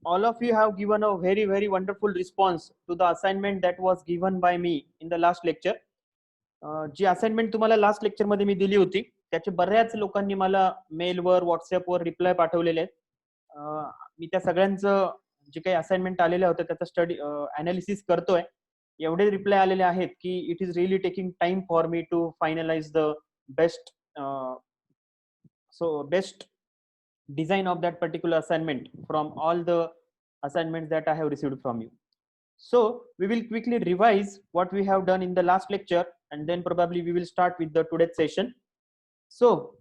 all of you have given a very wonderful response to the assignment that was given by me in the last lecture. जी assignment तुम्हाला last lecture मध्ये मी दिली होती त्याचे बऱ्याच लोकांनी मला मेलवर व्हॉट्सअपवर रिप्लाय पाठवलेले आहेत. मी त्या सगळ्यांचं जे काही असाइनमेंट आलेले होते त्याचा स्टडी अनालिसिस करतोय. एवढे रिप्लाय आलेले आहेत की it is really taking time for me to finalize the best best design of that particular assignment from all the assignments that I have received from you. So we will quickly revise what we have done in the last lecture and then probably we will start with the today's session. So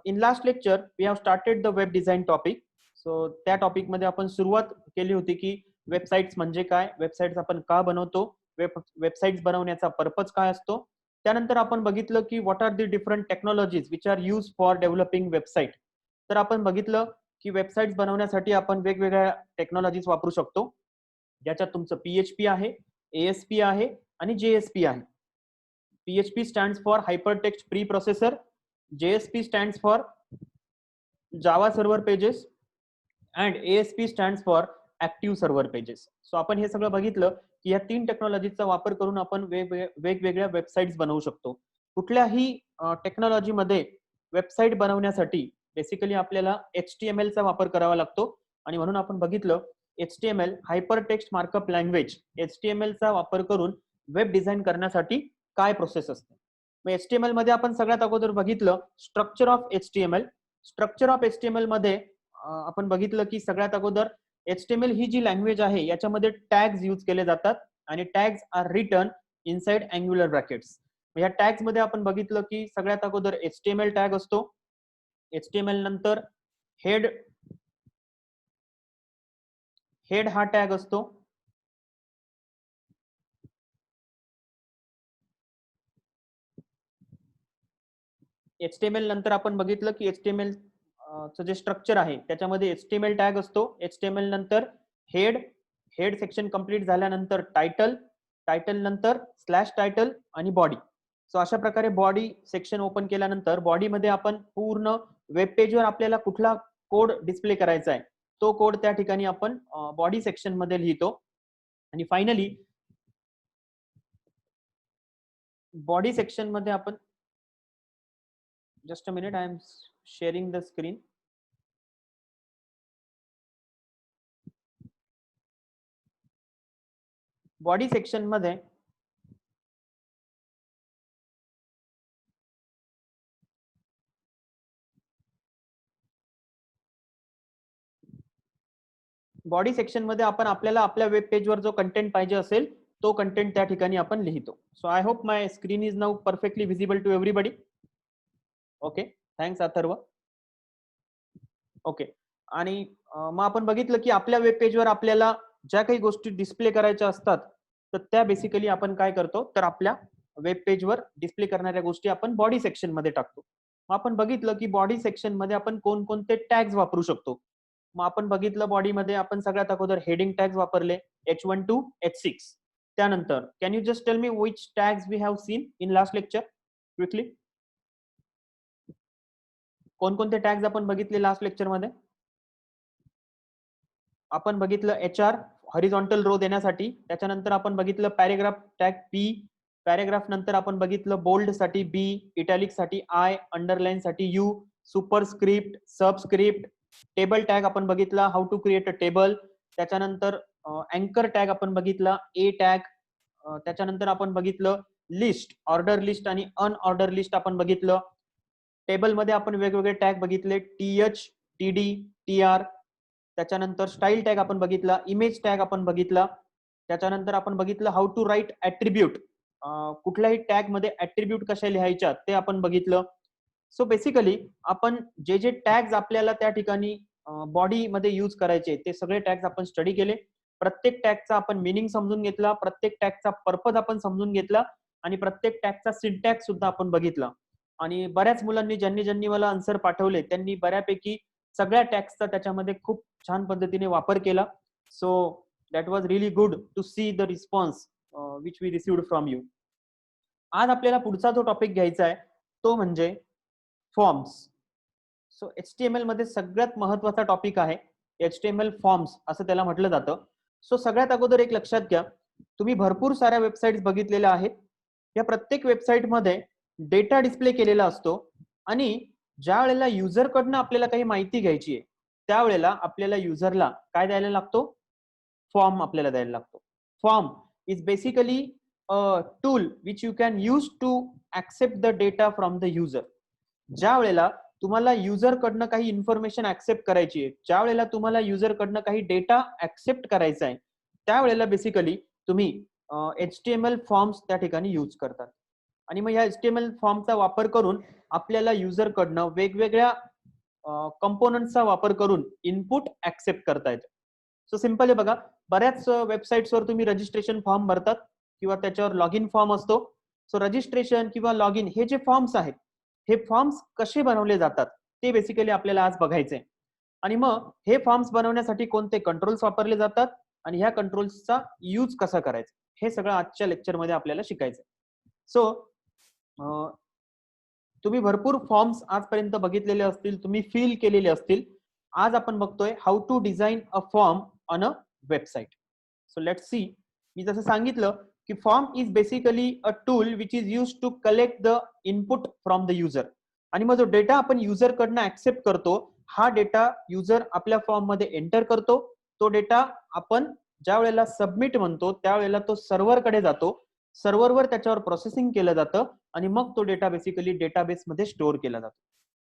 in last lecture we have started the web design topic. So त्या topic मध्ये आपण सुरुवात केली होती की websites म्हणजे काय, websites आपण का बनवतो, वेबसाइट्स बनवण्याचा पर्पज काय असतो. त्यानंतर आपण बघितलं की what are the different technologies which are use for developing website. तर आपण बघितलं की वेबसाइट्स बनवण्यासाठी आपण वेगवेगळ्या टेक्नॉलॉजीज वापरू शकतो, ज्याच्यात तुमचं PHP आहे, ASP आहे आणि JSP आहे. PHP stands for Hypertext Preprocessor, JSP stands for Java Server Pages and ASP stands for Active Server Pages. So आपण हे सगळं बघितलं की या तीन टेक्नॉलॉजीचा वापर करून आपण वेगवेगळ्या वेबसाइट्स बनवू शकतो. कुठल्याही टेक्नॉलॉजीमध्ये वेबसाइट बनवण्यासाठी बेसिकली आपल्याला HTML चा वापर करावा लागतो आणि म्हणून आपण बघितलं HTML hyper text markup language HTML चा वापर करून वेब डिझाईन करण्यासाठी काय प्रोसेस असते. मग HTML मध्ये आपण सगळ्यात अगोदर बघितलं structure of HTML. Structure of HTML मध्ये आपण बघितलं की सगळ्यात अगोदर HTML ही जी लँग्वेज आहे याच्यामध्ये टॅग्स यूज केले जातात आणि tags are written inside angular brackets. या टॅग्स मध्ये आपण बघितलं की सगळ्यात अगोदर HTML टॅग असतो. HTML नंतर हेड हा टॅग असतो. HTML नंतर आपण बघितलं की HTML चं जे स्ट्रक्चर आहे त्याच्यामध्ये HTML टॅग असतो. HTML नंतर हेड सेक्शन कंप्लीट झाल्यानंतर टायटल नंतर स्लॅश टायटल आणि बॉडी. सो अशा प्रकारे बॉडी सेक्शन ओपन केल्यानंतर बॉडीमध्ये आपण पूर्ण वेब पेजवर आपल्याला कुठला कोड डिस्प्ले करायचा आहे तो कोड त्या ठिकाणी आपण बॉडी सेक्शन मध्ये लिहितो. आणि फायनली बॉडी सेक्शन मध्ये आपण just a minute I am sharing the screen. Body section मध्ये बॉडी सेक्शन मध्ये आपण आपल्याला आपल्या वेब पेजवर जो कंटेंट पाहिजे असेल तो कंटेंट त्या ठिकाणी आपण लिहितो. So I hope my screen is now perfectly visible to everybody. Okay, thanks Atharva. Okay, आणि मग आपण बघितलं की आपल्या वेब पेजवर आपल्याला ज्या काही गोष्टी डिस्प्ले करायच्या असतात तर त्या बेसिकली आपण काय करतो तर आपल्या वेब पेजवर डिस्प्ले करणाऱ्या गोष्टी आपण बॉडी सेक्शन मध्ये टाकतो. मग आपण बघितलं की बॉडी सेक्शन मध्ये आपण कोणकोणते टॅग्स वापरू शकतो. मग आपण बघितलं बॉडीमध्ये आपण सगळ्यात अगोदर हेडिंग टॅग्स वापरले H1 to H6. त्यानंतर can you just tell me which tags we have seen in last lecture quickly. कोणकोणते टॅग्स आपण बघितले लास्ट लेक्चर मध्ये. आपण बघितलं HR हॉरिझॉन्टल रो देण्यासाठी. त्याच्यानंतर आपण बघितलं पॅरेग्राफ टॅग P. पॅरेग्राफ नंतर आपण बघितलं बोल्ड साठी B, इटॅलिक साठी I, अंडरलाईन साठी U, superscript, subscript. Table tag आपण बघितला how to create a table. त्याच्यानंतर अँकर टॅग आपण बघितला A टॅग. त्याच्यानंतर आपण बघितलं लिस्ट, ऑर्डर लिस्ट आणि अनऑर्डर लिस्ट आपण बघितलं. टेबल मध्ये आपण वेगवेगळे टॅग बघितले TH, TD, TR. त्याच्यानंतर स्टाईल टॅग आपण बघितला, इमेज टॅग आपण बघितला. त्याच्यानंतर आपण बघितलं हाऊ टू राईट ऍट्रिब्यूट, कुठल्याही टॅग मध्ये ऍट्रिब्यूट कशा लिहायच्या ते आपण बघितलं. सो बेसिकली आपण जे जे टॅग्स आपल्याला त्या ठिकाणी बॉडी मध्ये यूज करायचे ते सगळे टॅग्स आपण स्टडी केले. प्रत्येक टॅगचा आपण मिनिंग समजून घेतला, प्रत्येक टॅगचा पर्पज आपण समजून घेतला आणि प्रत्येक टॅगचा सिंटॅक्स सुद्धा आपण बघितला. आणि बऱ्याच मुलांनी ज्यांनी मला आन्सर पाठवले त्यांनी बऱ्यापैकी सगळ्या टॅग्सचा त्याच्यामध्ये खूप छान पद्धतीने वापर केला. So that was really good to see the response which we received from you. आज आपल्याला पुढचा जो टॉपिक घ्यायचा आहे तो म्हणजे फॉर्म्स. सो HTML मध्ये सगळ्यात महत्वाचा टॉपिक आहे HTML फॉर्म्स असं त्याला म्हटलं जातं. सो सगळ्यात अगोदर एक लक्षात घ्या, तुम्ही भरपूर साऱ्या वेबसाईट्स बघितलेल्या आहेत. या प्रत्येक वेबसाईटमध्ये डेटा डिस्प्ले केलेला असतो आणि ज्या वेळेला युजर कडनं आपल्याला काही माहिती घ्यायची आहे त्यावेळेला आपल्याला युजरला काय द्यायला लागतो, फॉर्म आपल्याला द्यायला लागतो. Form is basically a tool which you can use to accept the data from the user. ज्या वेळेला तुम्हाला युजर कडनं काही इन्फॉर्मेशन ऍक्सेप्ट करायची आहे, ज्या वेळेला तुम्हाला युजर कडनं काही डेटा ऍक्सेप्ट करायचा आहे, त्यावेळेला बेसिकली तुम्ही HTML फॉर्म्स त्या ठिकाणी यूज करतात. आणि मग ह्या HTML फॉर्मचा वापर करून आपल्याला युजर कडनं वेगवेगळ्या कंपोनंटचा वापर करून इनपुट ऍक्सेप्ट करता येतं. सो सिंपल आहे बघा, बऱ्याच वेबसाईट्सवर तुम्ही रजिस्ट्रेशन फॉर्म भरतात किंवा त्याच्यावर लॉग इन फॉर्म असतो. सो रजिस्ट्रेशन किंवा लॉग इन हे जे फॉर्म्स आहेत, हे फॉर्म्स कसे बनवले जातात ते बेसिकली आपल्याला आज बघायचंय. आणि मग हे फॉर्म्स बनवण्यासाठी कोणते कंट्रोल्स वापरले जातात आणि ह्या कंट्रोल्सचा यूज कसा करायचा हे सगळं आजच्या लेक्चरमध्ये आपल्याला शिकायचंय. सो तुम्ही भरपूर फॉर्म्स आजपर्यंत बघितलेले असतील, तुम्ही फील केलेले असतील. आज आपण बघतोय how to design a form on a website. So let's see. मी जसं सांगितलं की form is basically a tool which is use to collect the input from the user. आणि मग जो डेटा आपण युजर कडनं ऍक्सेप्ट करतो, हा डेटा युजर आपल्या फॉर्म मध्ये एंटर करतो. तो डेटा आपण ज्या वेळेला सबमिट म्हणतो त्यावेळेला तो सर्व्हरकडे जातो. सर्व्हरवर त्याच्यावर प्रोसेसिंग केलं जातं आणि मग तो डेटा बेसिकली डेटाबेस मध्ये स्टोअर केला जातो.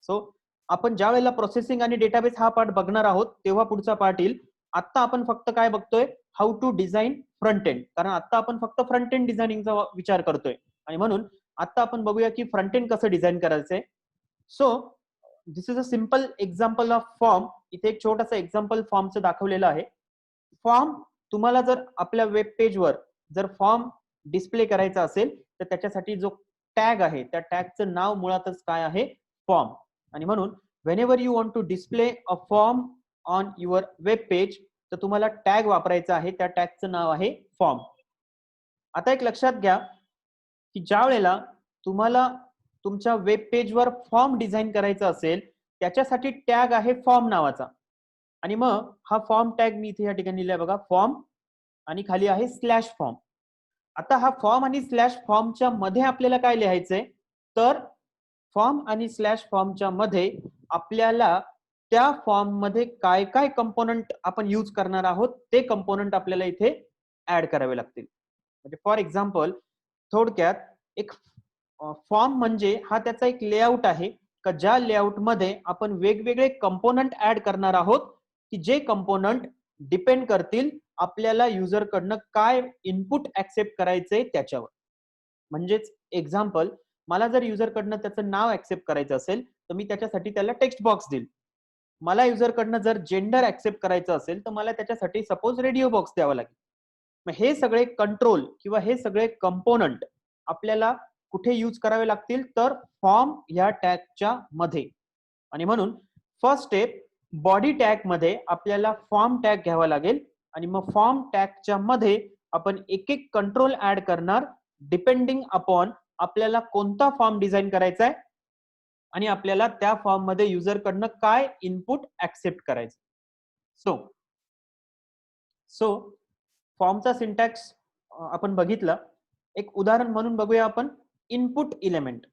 सो आपण ज्या वेळेला प्रोसेसिंग आणि डेटाबेस हा पार्ट बघणार आहोत तेव्हा पुढचा पार्ट येईल. आता आपण फक्त काय बघतोय, how to design front end. कारण आता आपण फक्त फ्रंट एंड डिझायनिंगचा विचार करतोय आणि म्हणून आता आपण बघूया की फ्रंट एंड कसं डिझाइन करायचंय. So this is a simple example of form. इथे एक छोटासा एक्झाम्पल फॉर्मचं दाखवलेलं आहे. फॉर्म तुम्हाला जर आपल्या वेब पेजवर जर फॉर्म डिस्प्ले करायचा असेल तर त्याच्यासाठी जो टॅग आहे त्या टॅगचं नाव मुळातच काय आहे, फॉर्म. आणि म्हणून whenever you want to display a form on your web page तर तुम्हाला टॅग वापरायचा आहे, त्या टॅगचं नाव आहे फॉर्म. आता एक लक्षात घ्या की ज्या वेळेला तुम्हाला तुमच्या वेब पेजवर फॉर्म डिझाइन करायचा असेल त्याच्यासाठी टॅग आहे फॉर्म नावाचा. आणि मग हा फॉर्म टॅग मी इथे या ठिकाणी लिहिलाय बघा, फॉर्म आणि खाली आहे स्लॅश फॉर्म. आता हा फॉर्म आणि स्लॅश फॉर्मच्या मध्ये आपल्याला काय लिहायचंय, तर फॉर्म आणि स्लॅश फॉर्मच्या मध्ये आपल्याला त्या फॉर्म मध्ये काय काय कंपोनंट आपण यूज करणार आहोत ते कंपोनंट आपल्याला इथे ऍड करावे लागतील. म्हणजे फॉर एक्झाम्पल, थोडक्यात एक फॉर्म म्हणजे हा त्याचा एक लेआउट आहे का ज्या लेआउट मध्ये आपण वेगवेगळे कंपोनंट ऍड करणार आहोत की जे कंपोनंट डिपेंड करतील आपल्याला युजर कडनं काय इनपुट ऍक्सेप्ट करायचंय त्याच्यावर. म्हणजेच एक्झाम्पल, मला जर युजर कडनं त्याचं नाव ऍक्सेप्ट करायचं असेल तर मी त्याच्यासाठी त्याला टेक्स्ट बॉक्स देईल. मला युजर कडनं जर जेंडर ऍक्सेप्ट करायचं असेल तर मला त्याच्यासाठी सपोज रेडिओ बॉक्स द्यावा लागेल. मग हे सगळे कंट्रोल किंवा हे सगळे कंपोनंट आपल्याला कुठे यूज करावे लागतील, तर फॉर्म ह्या टॅगच्या मध्ये. आणि म्हणून फर्स्ट स्टेप, बॉडी टॅग मध्ये आपल्याला फॉर्म टॅग घ्यावा लागेल आणि मग फॉर्म टॅगच्या मध्ये आपण एक एक कंट्रोल ऍड करणार डिपेंडिंग अपॉन आपल्याला कोणता फॉर्म डिझाइन करायचा आहे आणि आपल्याला त्या फॉर्म मध्ये युजर कडनं काय इनपुट ऍक्सेप्ट करायचं. सो फॉर्मचा सिंटॅक्स आपण बघितला. एक उदाहरण म्हणून बघूया आपण, इनपुट इलेमेंट.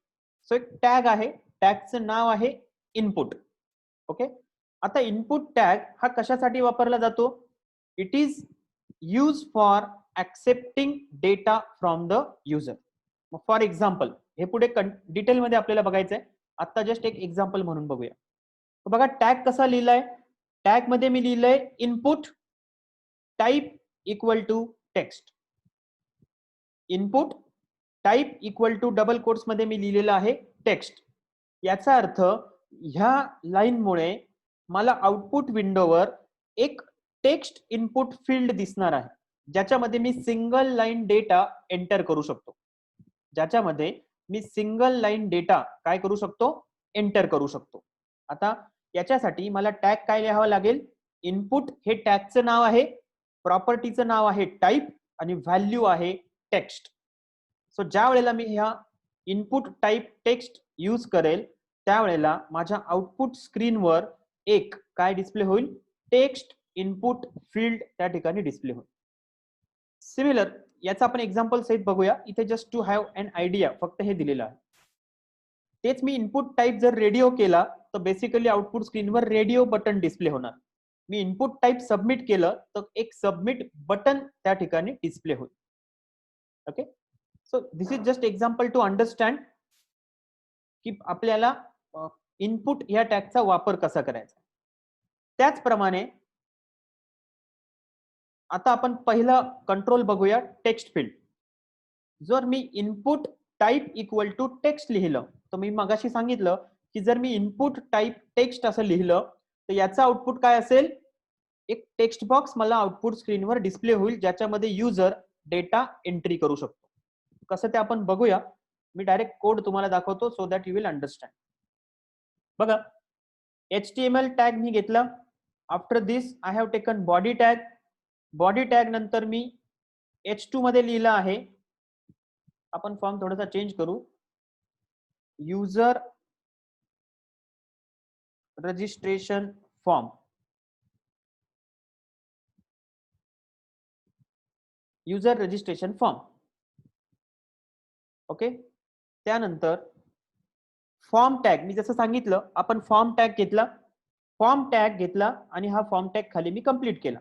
सो एक टॅग आहे, टॅगचं नाव आहे इनपुट. ओके. आता इनपुट टॅग हा कशासाठी वापरला जातो, it is use for accepting data from the user. For example, हे पुढे डिटेल मध्ये आपल्याला बघायचंय, आता जस्ट एक एक्झाम्पल म्हणून बघूया. बघा टॅग कसा लिहिलाय, टॅग मध्ये मी लिहिलंय input type equal to text. Input type equal to double quotes मध्ये मी लिहिलेलं आहे टेक्स्ट. याचा अर्थ ह्या लाईनमुळे मला आउटपुट विंडोवर एक टेक्स्ट इनपुट फील्ड दिसणार आहे ज्याच्यामध्ये मी सिंगल लाईन डेटा एंटर करू शकतो. ज्याच्यामध्ये मी सिंगल लाईन डेटा काय करू शकतो, एंटर करू शकतो. आता याच्यासाठी मला टॅग काय लिहावं लागेल, इनपुट हे टॅगचं नाव आहे, प्रॉपर्टीचं नाव आहे टाइप आणि व्हॅल्यू आहे टेक्स्ट. सो ज्या वेळेला मी ह्या इनपुट टाइप टेक्स्ट यूज करेल त्यावेळेला माझ्या आउटपुट स्क्रीनवर एक काय डिस्प्ले होईल, टेक्स्ट इनपुट फील्ड त्या ठिकाणी डिस्प्ले होईल. सिमिलर याचा आपण एक्झाम्पल सहित बघूया. इथे just to have an idea फक्त हे दिलेलं आहे. तेच मी इनपुट टाईप जर रेडिओ केला तर बेसिकली आउटपुट स्क्रीनवर रेडिओ बटन डिस्प्ले होणार. मी इनपुट टाईप सबमिट केलं तर एक सबमिट बटन त्या ठिकाणी डिस्प्ले होईल. Okay, so this is just example to understand की आपल्याला इनपुट या टॅगचा वापर कसा करायचा. त्याचप्रमाणे आता आपण पहिला कंट्रोल बघूया, टेक्स्ट फील्ड. जर मी input type equal to text लिहिलं तर मी मगाशी सांगितलं की जर मी इनपुट टाइप टेक्स्ट असं लिहिलं तर याचा आउटपुट काय असेल, एक टेक्स्ट बॉक्स मला आउटपुट स्क्रीनवर डिस्प्ले होईल ज्याच्यामध्ये युजर डेटा एंट्री करू शकतो. कसं ते आपण बघूया. मी डायरेक्ट कोड तुम्हाला दाखवतो so that you will understand. बघा, HTML टॅग मी घेतला. After this I have taken body tag. Body tag नंतर मी H2 मध्ये लिहिलं आहे. आपण फॉर्म थोडासा चेंज करू. User registration form. User registration form. Okay, त्यानंतर फॉर्म टॅग मी जसं सांगितलं आपण फॉर्म टॅग घेतला. फॉर्म टॅग घेतला आणि हा फॉर्म टॅग खाली मी कंप्लीट केला.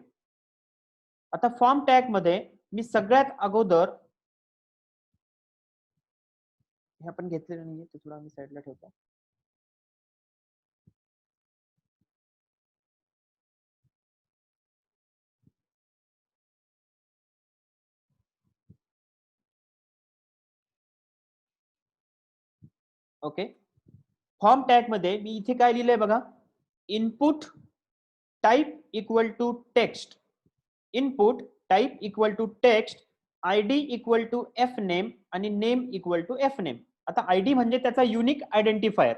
आता फॉर्म टॅग मध्ये मी सगळ्यात अगोदर हे आपण घेतलेलं नाहीये ते थोडं मी साईडला ठेवतो. ओके, फॉर्म टॅग मध्ये मी इथे काय लिहिलंय बघा, input type equal to text. Input type equal to text, ID equal to F name आणि name equal to F name. आता आयडी म्हणजे त्याचा युनिक आयडेंटिफायर.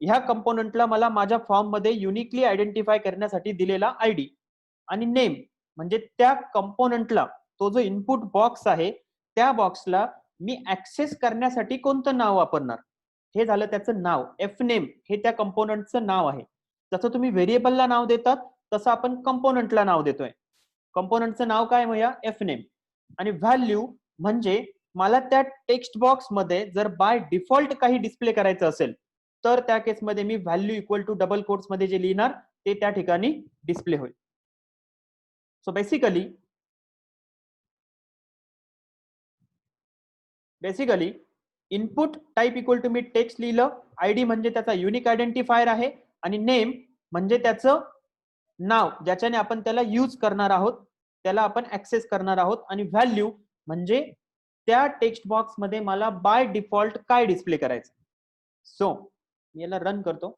ह्या कंपोनंटला मला माझ्या फॉर्म मध्ये युनिकली आयडेंटिफाय करण्यासाठी दिलेला आयडी. आणि नेम म्हणजे त्या कंपोनंटला, तो जो इनपुट बॉक्स आहे त्या बॉक्सला मी ऍक्सेस करण्यासाठी कोणतं नाव वापरणार, हे झालं त्याचं नाव. एफ नेम हे त्या कंपोनंटचं नाव आहे. जसं तुम्ही व्हेरिएबलला नाव देतात तसं आपण कंपोनंटला नाव देतोय. कंपोनंटचं नाव काय म्हणूया, एफ नेम. आणि व्हॅल्यू म्हणजे मला त्या टेक्स्ट बॉक्स मध्ये जर बाय डिफॉल्ट काही डिस्प्ले करायचं असेल तर त्या केसमध्ये मी value equal to double quotes मध्ये जे लिहिणार ते त्या ठिकाणी डिस्प्ले होईल. So basically input type equal to मी टेक्स्ट लिहिलं. आयडी म्हणजे त्याचा युनिक आयडेंटिफायर आहे आणि नेम म्हणजे त्याचं नाव ज्याच्याने आपण त्याला यूज करणार आहोत, त्याला आपण ऍक्सेस करणार आहोत. आणि व्हॅल्यू म्हणजे त्या टेक्स्ट बॉक्स मध्ये मला बाय डिफॉल्ट काय डिस्प्ले करायचं. सो याला रन करतो.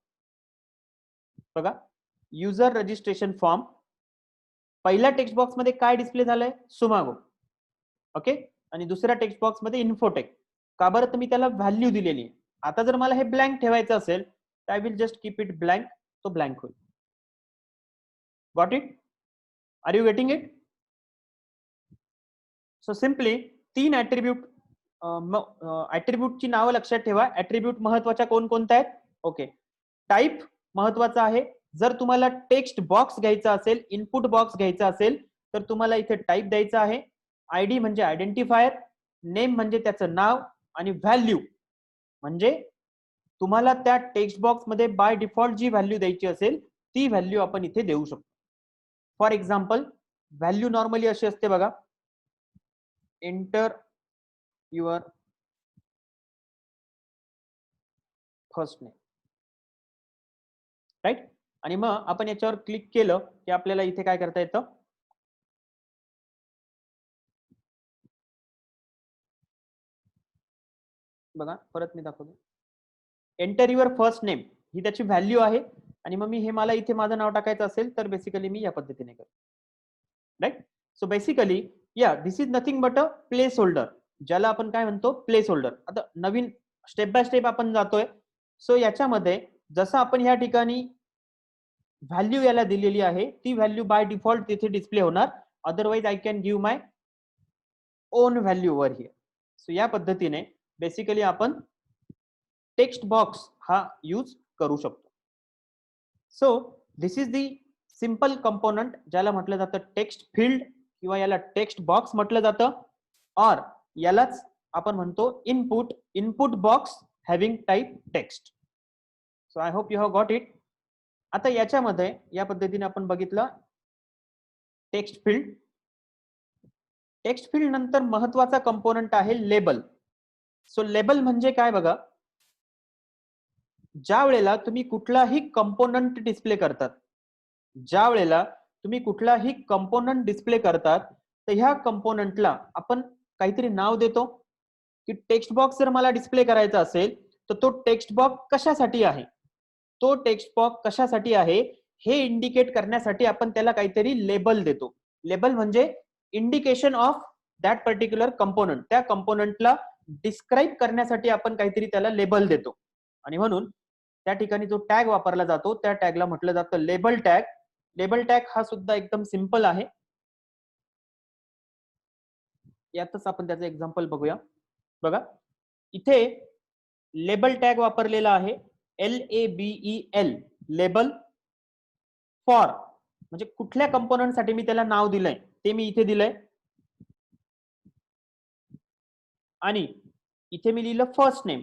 बघा, युजर रजिस्ट्रेशन फॉर्म. पहिल्या टेक्स्ट बॉक्स मध्ये काय डिस्प्ले झालंय, सुमागो. ओके, आणि दुसऱ्या टेक्स्ट बॉक्स मध्ये इन्फोटेक. का बरं, तर मी त्याला व्हॅल्यू दिलेली आहे. आता जर मला हे ब्लँक ठेवायचं असेल तर I will just keep it blank. तो ब्लँक होईल. Got it? Are you getting it? So simply 3 attribute. ऍट्रिब्यूटची नावं लक्षात ठेवा. ऍट्रिब्यूट महत्वाच्या कोणकोणत्या आहेत? ओके, टाइप महत्वाचा आहे. जर तुम्हाला टेक्स्ट बॉक्स घ्यायचा असेल, इनपुट बॉक्स घ्यायचा असेल तर तुम्हाला इथे टाइप द्यायचा आहे. आयडी म्हणजे आयडेंटिफायर, नेम म्हणजे त्याचं नाव आणि व्हॅल्यू म्हणजे तुम्हाला त्या टेक्स्ट बॉक्स मध्ये बाय डिफॉल्ट जी व्हॅल्यू द्यायची असेल ती व्हॅल्यू आपण इथे देऊ शकतो. फॉर एक्झाम्पल, व्हॅल्यू नॉर्मली अशी असते बघा, enter your first name, right. आणि मग आपण याच्यावर क्लिक केलं की आपल्याला इथे काय करता येतं, बघा परत मी दाखवतो. एंटर युअर फर्स्ट नेम ही त्याची व्हॅल्यू आहे. आणि मग मी हे मला इथे माझं नाव टाकायचं असेल तर बेसिकली मी या पद्धतीने करतो, राईट. सो बेसिकली या this is nothing but a placeholder, ज्याला आपण काय म्हणतो, प्लेस होल्डर. आता नवीन स्टेप बाय स्टेप आपण जातोय. सो याच्यामध्ये जसं आपण या ठिकाणी व्हॅल्यू याला दिलेली आहे ती व्हॅल्यू बाय डिफॉल्ट तिथे डिस्प्ले होणार. Otherwise I can give my on value over here. So या पद्धतीने बेसिकली आपण टेक्स्ट बॉक्स हा यूज करू शकतो. So this is the simple component ज्याला म्हटलं जातं टेक्स्ट फील्ड किंवा याला टेक्स्ट बॉक्स म्हटलं जातं, और यालाच आपण म्हणतो input box having type text. So I hope you have got it. आता याच्यामध्ये या पद्धतीने आपण बघितलं टेक्स्ट फील्ड. टेक्स्ट फील्ड नंतर महत्वाचा कंपोनंट आहे लेबल. सो लेबल म्हणजे काय बघा, ज्या वेळेला तुम्ही कुठलाही कंपोनंट डिस्प्ले करतात, ज्या वेळेला तुम्ही कुठलाही कंपोनंट डिस्प्ले करतात, तर ह्या कंपोनंटला आपण काहीतरी नाव देतो. की टेक्स्ट बॉक्स जर मला डिस्प्ले करायचा असेल तर तो टेक्स्ट बॉक्स कशासाठी आहे, तो टेक्स्ट बॉक्स कशासाठी आहे हे इंडिकेट करण्यासाठी आपण त्याला काहीतरी लेबल देतो. लेबल म्हणजे indication of that particular component. त्या कंपोनंटला डिस्क्राईब करण्यासाठी आपण काहीतरी त्याला लेबल देतो. आणि म्हणून त्या ठिकाणी जो टॅग वापरला जातो त्या टॅगला म्हटलं जातं लेबल टॅग. लेबल टॅग हा सुद्धा एकदम सिंपल आहे. यातच आपण त्याचं एक्झाम्पल बघूया. बघा इथे लेबल टॅग वापरलेला आहे LABEL, लेबल. फॉर म्हणजे कुठल्या कंपोनंट साठी मी त्याला नाव दिलंय ते मी इथे दिलंय, आणि इथे मी लिहिलं फर्स्ट नेम.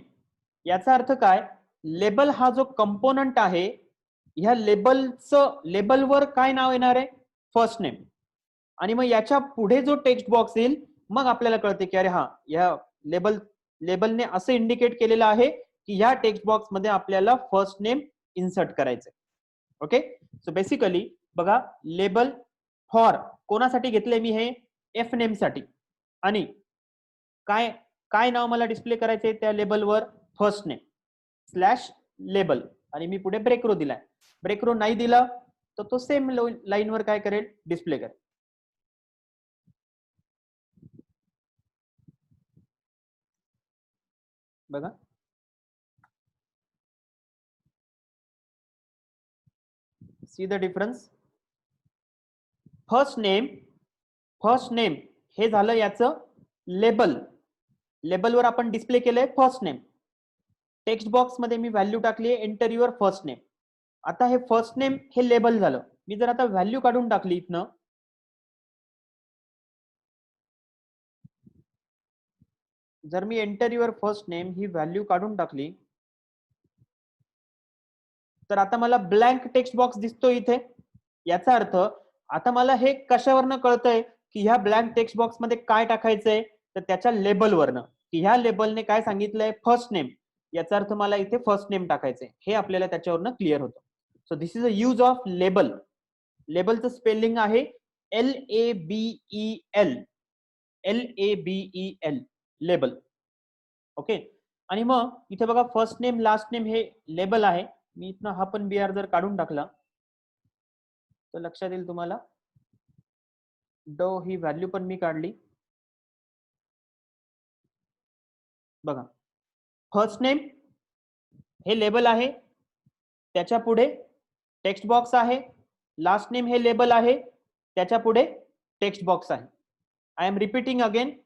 याचा अर्थ काय, लेबल हा जो कंपोनंट आहे ह्या लेबलवर काय नाव येणार आहे, फर्स्ट नेम. आणि मग याच्या पुढे जो टेक्स्ट बॉक्स येईल मग आपल्याला कळते की अरे हा या लेबलने असं इंडिकेट केलेलं आहे की ह्या टेक्स्ट बॉक्स मध्ये आपल्याला फर्स्ट नेम इन्सर्ट करायचंय. ओके. सो बेसिकली बघा लेबल फॉर कोणासाठी घेतलंय मी हे, एफ नेम साठी. आणि काय काय नाव मला डिस्प्ले करायचंय त्या लेबलवर, फर्स्ट नेम स्लॅश लेबल. आणि मी पुढे ब्रेक रो दिलाय. ब्रेक रो नाही दिला तर तो सेम लाईनवर काय करेल, डिस्प्ले करेल. बघा see the difference. First name हे झालं याचं लेबल. लेबलवर आपण डिस्प्ले केलंय फर्स्ट नेम. टेक्स्ट बॉक्स मध्ये मी व्हॅल्यू टाकली आहे एंटर युअर फर्स्ट नेम. आता हे फर्स्ट नेम हे लेबल झालं. मी जर आता व्हॅल्यू काढून टाकली इथनं, जर मी एंटर युअर फर्स्ट नेम ही व्हॅल्यू काढून टाकली तर आता मला ब्लँक टेक्स्ट बॉक्स दिसतो इथे. याचा अर्थ आता मला हे कशावरनं कळतंय की ह्या ब्लँक टेक्स्ट बॉक्स मध्ये काय टाकायचंय, तर त्याच्या लेबलवरनं, की ह्या लेबलने काय सांगितलंय, फर्स्ट नेम. याचा अर्थ मला इथे फर्स्ट नेम टाकायचंय, हे आपल्याला त्याच्यावरनं क्लिअर होतं. So this is a use of label. लेबलचं स्पेलिंग आहे LABEL, LABEL, लेबल. ओके. आणि मग इथे बघा फर्स्ट नेम लास्ट नेम हे लेबल आहे. मी इथनं हा पण BR जर काढून टाकला तर लक्षात येईल तुम्हाला. डो ही व्हॅल्यू पण मी काढली. बघा फर्स्ट नेम हे लेबल आहे, त्याच्या पुढे टेक्स्ट बॉक्स आहे. लास्ट नेम हे लेबल आहे, त्याच्या पुढे टेक्स्ट बॉक्स आहे. I am repeating again.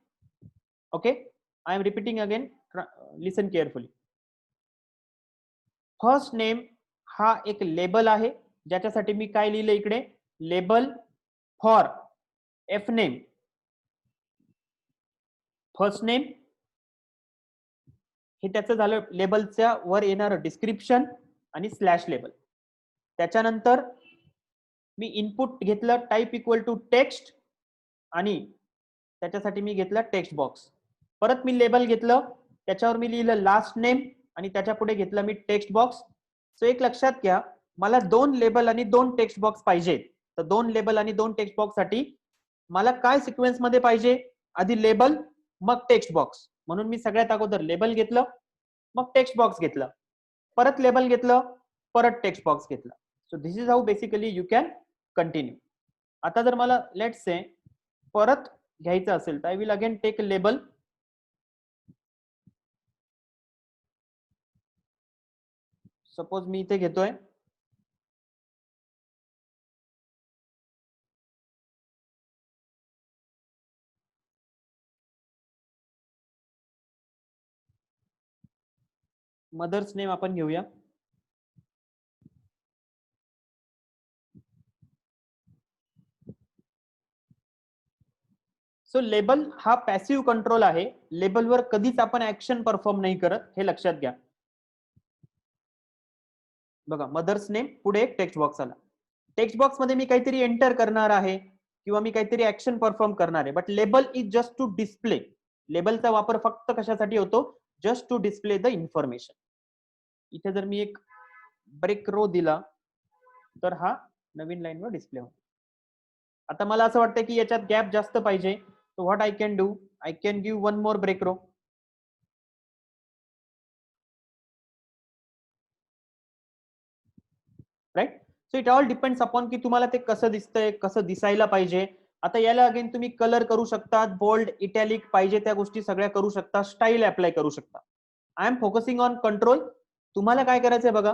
Okay, I am repeating again. Listen carefully. First name हा एक लेबल आहे, ज्याच्यासाठी मी काय लिहिलं इकडे, label for F name. First name हे त्याचं झालं लेबलच्या वर येणार डिस्क्रिप्शन आणि स्लॅश लेबल. त्याच्यानंतर मी इनपुट घेतलं टाइप इक्वल टू टेक्स्ट, आणि त्याच्यासाठी मी घेतला टेक्स्ट बॉक्स. परत मी लेबल घेतलं, त्याच्यावर मी लिहिलं लास्ट नेम, आणि त्याच्या पुढे घेतलं मी टेक्स्ट बॉक्स. सो एक लक्षात घ्या, मला 2 लेबल आणि 2 टेक्स्ट बॉक्स पाहिजेत. तर 2 लेबल आणि 2 टेक्स्ट बॉक्स साठी मला काय सिक्वेन्स मध्ये पाहिजे, आधी लेबल मग टेक्स्ट बॉक्स. म्हणून मी सगळ्यात अगोदर लेबल घेतलं, मग टेक्स्ट बॉक्स घेतलं, परत लेबल घेतलं, परत टेक्स्ट बॉक्स घेतला. So this is how basically you can continue. आता जर मला लेट्स से परत घ्यायचं असेल तर I will again take label. Suppose मी इथे घेतोय मदर्स नेम, आपण घेऊया. सो लेबल हा पॅसिव्ह कंट्रोल आहे. लेबलवर कधीच आपण ऍक्शन परफॉर्म नाही करत, हे लक्षात घ्या. बघा, मदर्स नेम पुढे एक टेक्स्ट बॉक्स आला. टेक्स्ट बॉक्स मध्ये मी काहीतरी एंटर करणार आहे किंवा मी काहीतरी ऍक्शन परफॉर्म करणार आहे, but label is just to display. लेबलचा वापर फक्त कशासाठी होतो? Just to display the information. इथे जर मी एक ब्रेक रो दिला तर हा नवीन लाईनवर डिस्प्ले होतो. आता मला असं वाटतं की याच्यात गॅप जास्त पाहिजे, so what I can do, I can give one more break row. Right. So it all depends upon की तुम्हाला ते कसं दिसतंय, कसं दिसायला पाहिजे. आता याला अगेन तुम्ही कलर करू शकता, बोल्ड, इटॅलिक पाहिजे त्या गोष्टी सगळ्या करू शकता, स्टाईल अप्लाय करू शकता. I am focusing on control. तुम्हाला काय करायचंय बघा,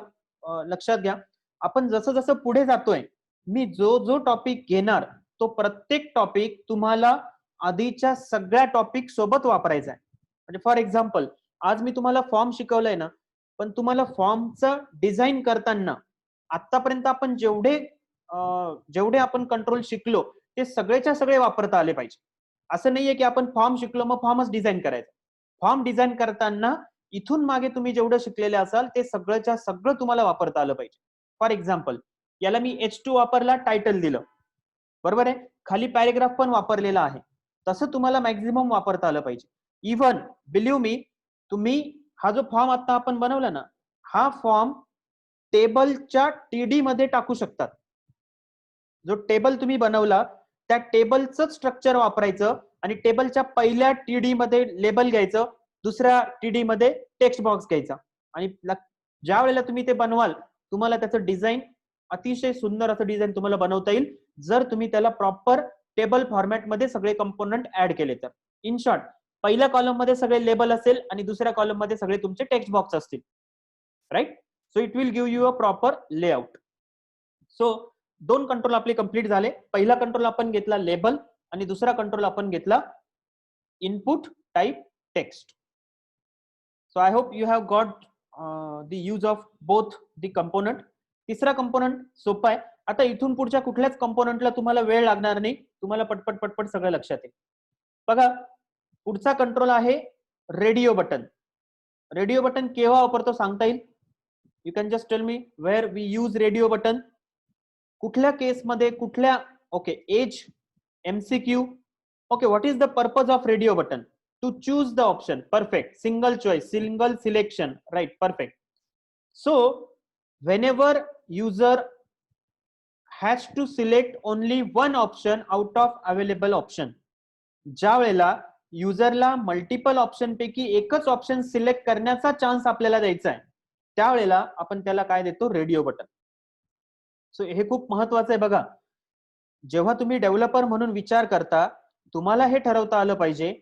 लक्षात घ्या, आपण जसं जसं पुढे जातोय, मी जो जो टॉपिक घेणार तो प्रत्येक टॉपिक तुम्हाला आधीच्या सगळ्या टॉपिक सोबत वापरायचा आहे. म्हणजे फॉर एक्झाम्पल, आज मी तुम्हाला फॉर्म शिकवलाय ना, पण तुम्हाला फॉर्मचं डिझाईन करताना आतापर्यंत आपण जेवढे आपण कंट्रोल शिकलो ते सगळेच्या सगळे वापरता आले पाहिजे. असं नाहीये की आपण फॉर्म शिकलो मग फॉर्मच डिझाईन करायचा. फॉर्म डिझाईन करताना इथून मागे तुम्ही जेवढं शिकलेले असाल ते सगळंच्या सगळं तुम्हाला वापरता आलं पाहिजे. फॉर एक्झाम्पल, याला मी H2 वापरला, टायटल दिलं, बरोबर आहे, खाली पॅरेग्राफ पण वापरलेला आहे. तसं तुम्हाला मॅक्झिमम वापरता आलं पाहिजे. इव्हन बिलीव्ह मी, तुम्ही हा जो फॉर्म आता आपण बनवला ना, हा फॉर्म टेबलच्या टीडी मध्ये टाकू शकतात. जो टेबल तुम्ही बनवला त्या टेबलचं स्ट्रक्चर वापरायचं आणि टेबलच्या पहिल्या टीडी मध्ये लेबल घ्यायचं, दुसऱ्या टीडी मध्ये टेक्स्ट बॉक्स घ्यायचा आणि ज्या वेळेला तुम्ही ते बनवाल तुम्हाला त्याचं डिझाईन, अतिशय सुंदर असं डिझाईन तुम्हाला बनवता येईल जर तुम्ही त्याला प्रॉपर टेबल फॉर्मॅट मध्ये सगळे कंपोनंट ऍड केले तर. इन शॉर्ट, पहिल्या कॉलम मध्ये सगळे लेबल असेल आणि दुसऱ्या कॉलम मध्ये सगळे तुमचे टेक्स्ट बॉक्स असतील. Right. So it will give you a proper layout. सो दोन कंट्रोल आपले कंप्लीट झाले. पहिला कंट्रोल आपण घेतला लेबल आणि दुसरा कंट्रोल आपण घेतला input type text. So I hope you have got the use of both the component. तिसरा कंपोनंट सोपा आहे. आता इथून पुढच्या कुठल्याच कंपोनंटला तुम्हाला वेळ लागणार नाही, तुम्हाला पटपट पटपट सगळं लक्षात येईल. बघा, पुढचा कंट्रोल आहे रेडिओ बटन. रेडिओ बटन केव्हा वापरतो सांगता येईल? You can just tell me where we use radio button. कुठल्या केसमध्ये, कुठल्या, okay, as, MCQ, okay, what is the purpose of radio button? To choose the option. Perfect. Single choice, single selection. Right, perfect. So whenever user has to select only one option out of available option, ज्या वेळेला युजरला multiple option पैकी एकच option select करण्याचा chance आपल्याला द्यायचा आहे त्यावेळेला आपण त्याला काय देतो? Radio button. सो हे खूप महत्वाचं आहे. बघा, जेव्हा तुम्ही डेव्हलपर म्हणून विचार करता तुम्हाला हे ठरवता आलं पाहिजे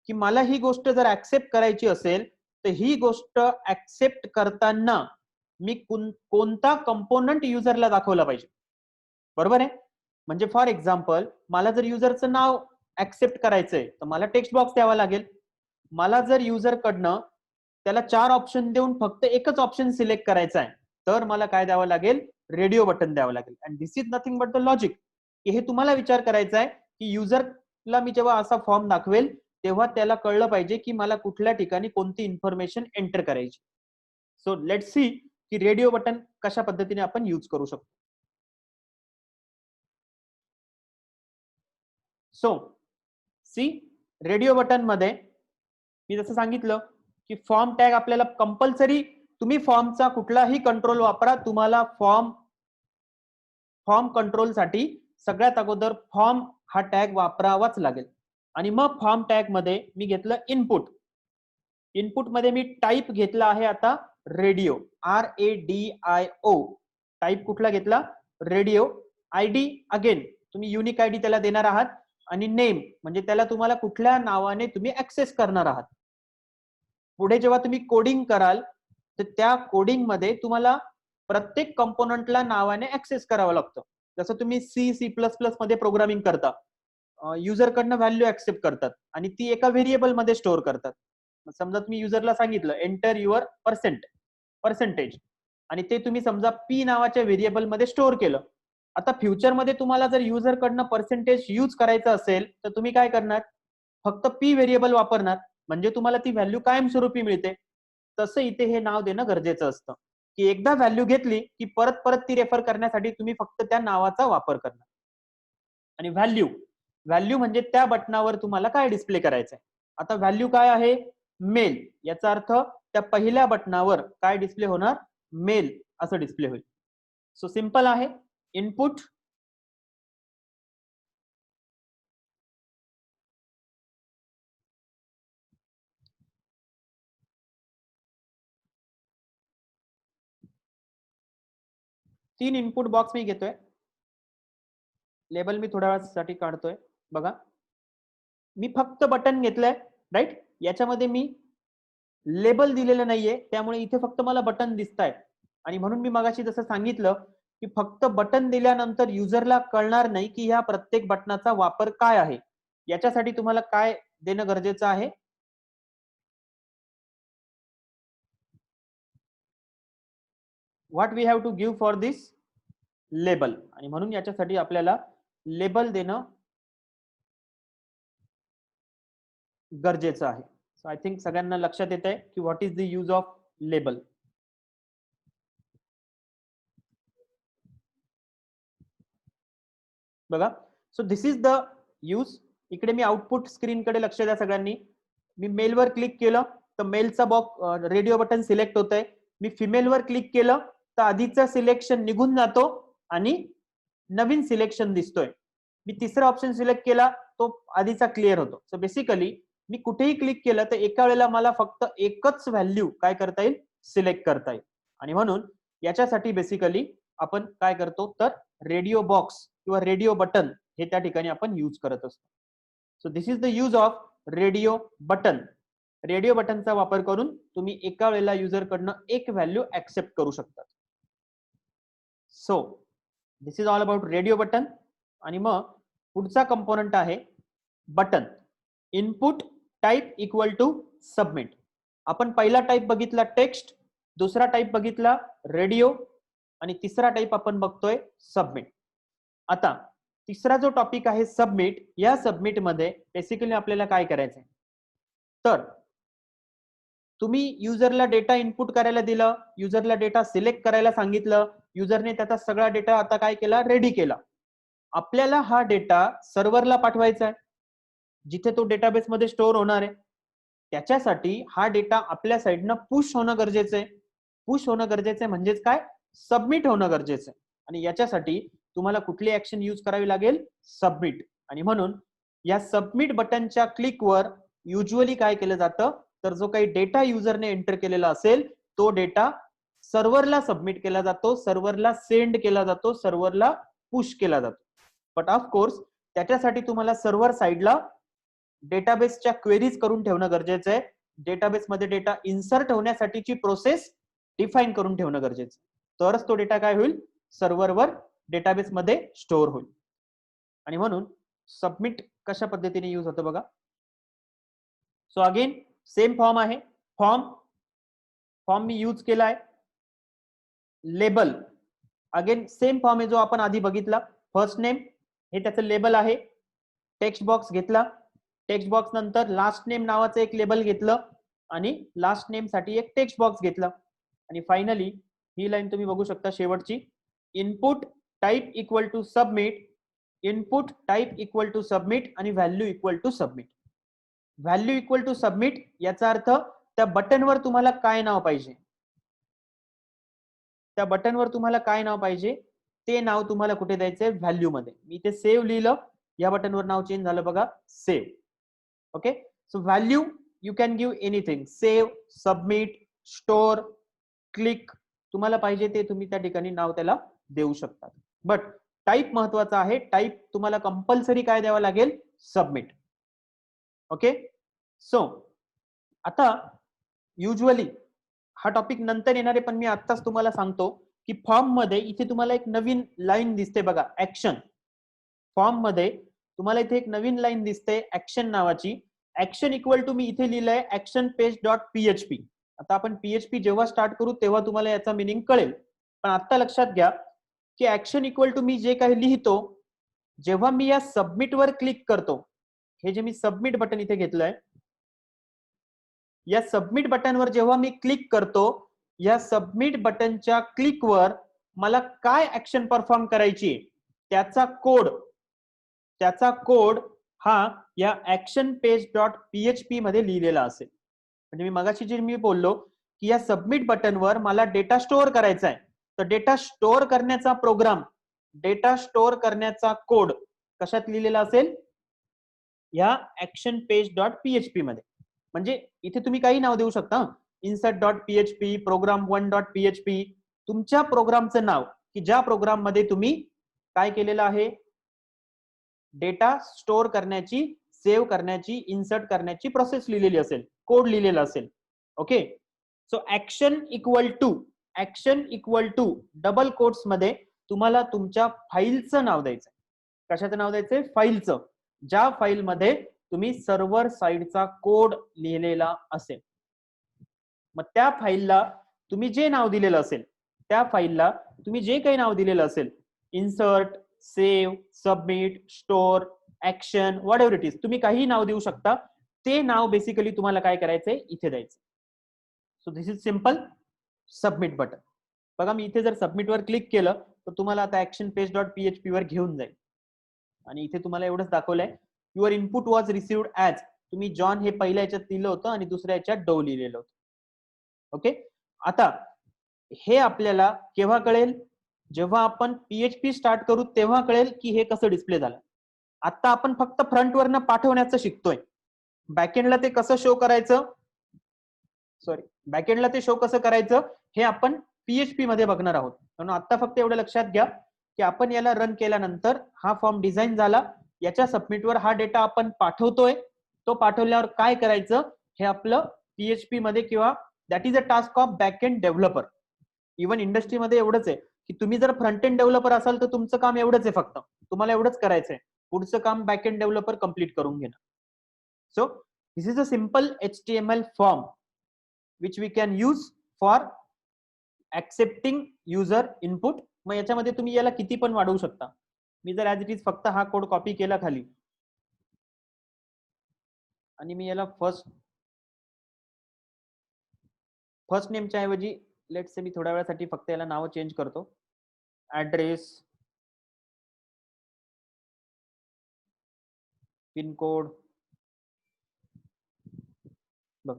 की मला ही गोष्ट जर ऍक्सेप्ट करायची असेल तर ही गोष्ट ऍक्सेप्ट करताना मी कोणता कंपोनंट युजरला दाखवला पाहिजे. बरोबर आहे. म्हणजे फॉर एक्झाम्पल, मला जर युजरचं नाव ऍक्सेप्ट करायचंय तर मला टेक्स्ट बॉक्स द्यावा लागेल. मला जर युजर कडनं त्याला 4 ऑप्शन देऊन फक्त एकच ऑप्शन सिलेक्ट करायचा आहे तर मला काय द्यावं लागेल? रेडिओ बटन द्यावं लागेल. And this is nothing but the logic. की हे तुम्हाला विचार करायचा आहे की युजरला मी जेव्हा असा फॉर्म दाखवेल तेव्हा त्याला कळलं पाहिजे की मला कुठल्या ठिकाणी कोणती इन्फॉर्मेशन एंटर करायची. सो लेट सी की रेडिओ बटन कशा पद्धतीने आपण यूज करू शकतो. सो सी, रेडिओ बटन मध्ये मी जसं सांगितलं की फॉर्म टॅग आपल्याला कंपल्सरी, तुम्ही फॉर्मचा कुठलाही कंट्रोल वापरा, तुम्हाला फॉर्म कंट्रोल साठी सगळ्यात अगोदर फॉर्म हा टॅग वापरावाच लागेल. आणि मग फॉर्म टॅग मध्ये मी घेतलं इनपुट. इनपुट मध्ये मी टाइप घेतला आहे आता रेडिओ, RADIO. टाइप कुठला घेतला? रेडिओ. आयडी अगेन तुम्ही युनिक आयडी त्याला देणार आहात आणि नेम म्हणजे त्याला तुम्हाला कुठल्या नावाने तुम्ही ऍक्सेस करणार आहात. पुढे जेव्हा तुम्ही कोडिंग कराल तर त्या कोडिंग मध्ये तुम्हाला प्रत्येक कंपोनंटला नावाने ऍक्सेस करावं लागतं. जसं तुम्ही C++ मध्ये प्रोग्रामिंग करता, युजर कडनं व्हॅल्यू ऍक्सेप्ट करतात आणि ती एका व्हेरिएबल मध्ये स्टोअर करतात. समजा तुम्ही युजरला सांगितलं एंटर युअर पर्सेंटेज आणि ते तुम्ही समजा P नावाच्या व्हेरिएबल मध्ये स्टोअर केलं आता फ्युचरमध्ये तुम्हाला जर युजर कडनं पर्सेंटेज यूज करायचं असेल तर तुम्ही काय करणार, फक्त पी व्हेरिएबल वापरणार, म्हणजे तुम्हाला ती व्हॅल्यू कायमस्वरूपी मिळते. तसं इथे हे नाव देणं गरजेचं असतं की एकदा व्हॅल्यू घेतली की परत परत ती रेफर करण्यासाठी तुम्ही फक्त त्या नावाचा वापर करणार. आणि व्हॅल्यू, व्हॅल्यू म्हणजे त्या बटनावर तुम्हाला काय डिस्प्ले करायचंय. आता व्हॅल्यू काय आहे, मेल, याचा अर्थ त्या पहिल्या बटनावर काय डिस्प्ले होणार, मेल असं डिस्प्ले होईल. सो सिंपल आहे. इनपुट तीन इनपुट बॉक्स मी घेतोय, लेबल मी थोड्या वेळासाठी काढतोय. बघा मी फक्त बटन घेतलंय, राईट. याच्यामध्ये मी लेबल दिलेलं नाहीये, त्यामुळे इथे फक्त मला बटन दिसतायत. आणि म्हणून मी मगाशी जसं सांगितलं की फक्त बटन दिल्यानंतर युजरला कळणार नाही की ह्या प्रत्येक बटनाचा वापर काय आहे. याच्यासाठी तुम्हाला काय देणं गरजेचं आहे, what we have to give for this label. आणि म्हणून याच्यासाठी आपल्याला लेबल देणं गरजेचं आहे. सो आय थिंक सगळ्यांना लक्षात येत आहे की what is the use of label. बघा, so this is the use. इकडे मी आउटपुट स्क्रीन कडे लक्ष द्या सगळ्यांनी. मी मेलवर क्लिक केलं तर मेलचा बॉक्स रेडिओ बटन सिलेक्ट होतंय. मी फिमेलवर क्लिक केलं तर आधीचं सिलेक्शन निघून जातो आणि नवीन सिलेक्शन दिसतोय. मी तिसरा ऑप्शन सिलेक्ट केला तो आधीचा क्लिअर होतो. सो बेसिकली मी कुठेही क्लिक केलं तर एका वेळेला मला फक्त एकच व्हॅल्यू काय करता येईल, सिलेक्ट करता येईल. आणि म्हणून याच्यासाठी बेसिकली आपण काय करतो तर रेडिओ बॉक्स किंवा रेडिओ बटन हे त्या ठिकाणी आपण यूज करत असतो. So this is the use of radio button. Radio बटनचा वापर करून तुम्ही एका वेळेला युजर कडनं एक व्हॅल्यू ऍक्सेप्ट करू शकता. So this is all about radio button. आणि मग पुढचा कंपोनंट आहे button. Input type equal to submit. आपण पहिला टाइप बघितला टेक्स्ट, दुसरा टाइप बघितला रेडिओ आणि तिसरा टाइप आपण बघतोय सबमिट. आता तिसरा जो टॉपिक आहे सबमिट, या सबमिट मध्ये बेसिकली आपल्याला काय करायचंय तर तुम्ही युजरला डेटा इनपुट करायला दिलं, युजरला डेटा सिलेक्ट करायला सांगितलं, युजरने त्याचा सगळा डेटा आता काय केला, रेडी केला. आपल्याला हा डेटा सर्व्हरला पाठवायचा आहे जिथे तो डेटाबेस मध्ये स्टोअर होणार आहे. त्याच्यासाठी हा डेटा आपल्या साइडनं पुश होणं गरजेचं आहे. पुश होणं गरजेचं आहे म्हणजेच काय, सबमिट होणं गरजेचं आहे. आणि याच्यासाठी तुम्हाला कुठली ऍक्शन यूज करावी लागेल, सबमिट. आणि म्हणून या सबमिट बटनच्या क्लिकवर युजली काय केलं जातं तर जो काही डेटा युजरने एंटर केलेला असेल तो डेटा सर्व्हरला सबमिट केला जातो, सर्व्हरला सेंड केला जातो, सर्व्हरला पुश केला जातो. बट ऑफकोर्स त्याच्यासाठी तुम्हाला सर्व्हर साइडला डेटाबेसच्या क्वेरीज करून ठेवणं गरजेचं आहे. डेटाबेसमध्ये डेटा इन्सर्ट होण्यासाठीची प्रोसेस डिफाईन करून ठेवणं गरजेचं, तरच तो डेटा काय होईल, सर्व्हरवर डेटाबेसमध्ये स्टोअर होईल. आणि म्हणून सबमिट कशा पद्धतीने यूज होतं बघा. सो अगेन सेम फॉर्म आहे. फॉर्म मी यूज केलाय. लेबल अगेन सेम फॉर्म आहे जो आपण आधी बघितला. फर्स्ट नेम हे त्याचं लेबल आहे. टेक्स्ट बॉक्स घेतला, टेक्स्ट बॉक्स नंतर लास्ट नेम नावाचं एक लेबल घेतलं आणि लास्ट नेम साठी एक टेक्स्ट बॉक्स घेतला. आणि फायनली ही लाईन तुम्ही बघू शकता शेवटची, input type equal to submit, input type equal to submit आणि value equal to submit. Value equal to submit याचा अर्थ त्या बटनवर तुम्हाला काय नाव पाहिजे, त्या बटनवर तुम्हाला काय नाव पाहिजे ते नाव तुम्हाला कुठे द्यायचंय, व्हॅल्यू मध्ये. मी इथे सेव्ह लिहिलं, या बटनवर नाव चेंज झालं बघा, save. Okay, so value you can give anything, save, submit, store, click, तुम्हाला पाहिजे ते तुम्ही त्या ठिकाणी नाव त्याला देऊ शकता. बट टाइप महत्वाचा आहे. टाइप तुम्हाला कंपल्सरी काय द्यावं लागेल, सबमिट. ओके, सो आता युजली हा टॉपिक नंतर येणार आहे पण मी आत्ताच तुम्हाला सांगतो की फॉर्म मध्ये इथे तुम्हाला एक नवीन लाईन दिसते बघा, ऍक्शन. फॉर्म मध्ये तुम्हाला इथे एक नवीन लाईन दिसते ऍक्शन नावाची. ऍक्शन इक्वल टू मी इथे लिहिलंय ऍक्शन पेज डॉट पीएचपी. आता आपण पीएचपी जेव्हा स्टार्ट करू तेव्हा तुम्हाला याचा मिनिंग कळेल, पण आता लक्षात घ्या की ऍक्शन इक्वल टू मी जे काही लिहितो, जेव्हा मी या सबमिट वर क्लिक करतो, हे जे मी सबमिट बटन इथे घेतलंय, या सबमिट बटनवर जेव्हा मी क्लिक करतो, या सबमिट बटनच्या क्लिकवर मला काय ऍक्शन परफॉर्म करायची त्याचा कोड हा या ऍक्शन पेज डॉट पीएचपी मध्ये लिहिलेला असेल. म्हणजे मी मगाशी जे मी बोललो की या सबमिट बटनवर मला डेटा स्टोअर करायचा आहे, तर डेटा स्टोअर करण्याचा प्रोग्राम, डेटा स्टोअर करण्याचा कोड कशात लिहिलेला असेल, या ऍक्शन पेज डॉट पीएचपी मध्ये. म्हणजे इथे तुम्ही काही नाव देऊ शकता, insert dot PHP, program 1 dot PHP, तुमच्या प्रोग्रामचं नाव की ज्या प्रोग्राम मध्ये तुम्ही काय केलेलं आहे, डेटा स्टोअर करण्याची, सेव्ह करण्याची, इन्सर्ट करण्याची प्रोसेस लिहिलेली असेल, कोड लिहिलेला असेल. Okay, so action equal to double quotes मध्ये तुम्हाला तुमच्या फाईलचं नाव द्यायचं. कशाचं नाव द्यायचंय? फाईलचं. ज्या फाईल मध्ये तुम्ही सर्व्हर साइडचा कोड लिहिलेला असेल, मग त्या फाईलला तुम्ही जे नाव दिलेलं असेल, त्या फाईलला तुम्ही जे काही नाव दिलेलं असेल, insert, save, submit, store, action, what ever it is, तुम्ही काही नाव देऊ शकता. ते नाव बेसिकली तुम्हाला काय करायचंय, इथे द्यायचं. So this is simple submit button. बघा मी इथे जर सबमिट वर क्लिक केलं तर तुम्हाला आता ऍक्शन पेज डॉट पीएचपी वर घेऊन जाईल आणि इथे तुम्हाला एवढंच दाखवलंय, your input was received as, तुम्ही जॉन हे पहिल्या याच्यात लिहिलं होतं आणि दुसऱ्या याच्यात डो लिहिलेलं होतं. ओके, आता हे आपल्याला केव्हा कळेल, जेव्हा आपण पीएचपी स्टार्ट करू तेव्हा कळेल की हे कसं डिस्प्ले झालं. आता आपण फक्त फ्रंट वरनं पाठवण्याचं शिकतोय, बॅकएंडला ते कसं शो करायचं, बॅकएंडला ते शो कसं करायचं हे आपण पीएचपी मध्ये बघणार आहोत. म्हणून आता फक्त एवढं लक्षात घ्या की आपण याला रन केल्यानंतर हा फॉर्म डिझाईन झाला, याच्या सबमिटवर हा डेटा आपण पाठवतोय, तो पाठवल्यावर काय करायचं हे आपलं पीएचपी मध्ये, किंवा that is a task of back end developer. Even इंडस्ट्रीमध्ये एवढंच आहे की तुम्ही जर फ्रंट एंड डेव्हलपर असाल तर तुमचं काम एवढंच आहे, फक्त तुम्हाला एवढंच करायचंय, पुढचं काम बॅक एंड डेव्हलपर कंप्लीट करून घेणं. So this is a simple HTML form which we can use for accepting user input. मग याच्यामध्ये तुम्ही याला किती पण वाढवू शकता. मी जर ऍज इट इज फक्त हा कोड कॉपी केला खाली आणि मी याला फर्स्ट नेमच्या ऐवजी लेट्स से मी थोड्या वेळासाठी फक्त याला नाव चेंज करतो, ऍड्रेस, पिन कोड, बघ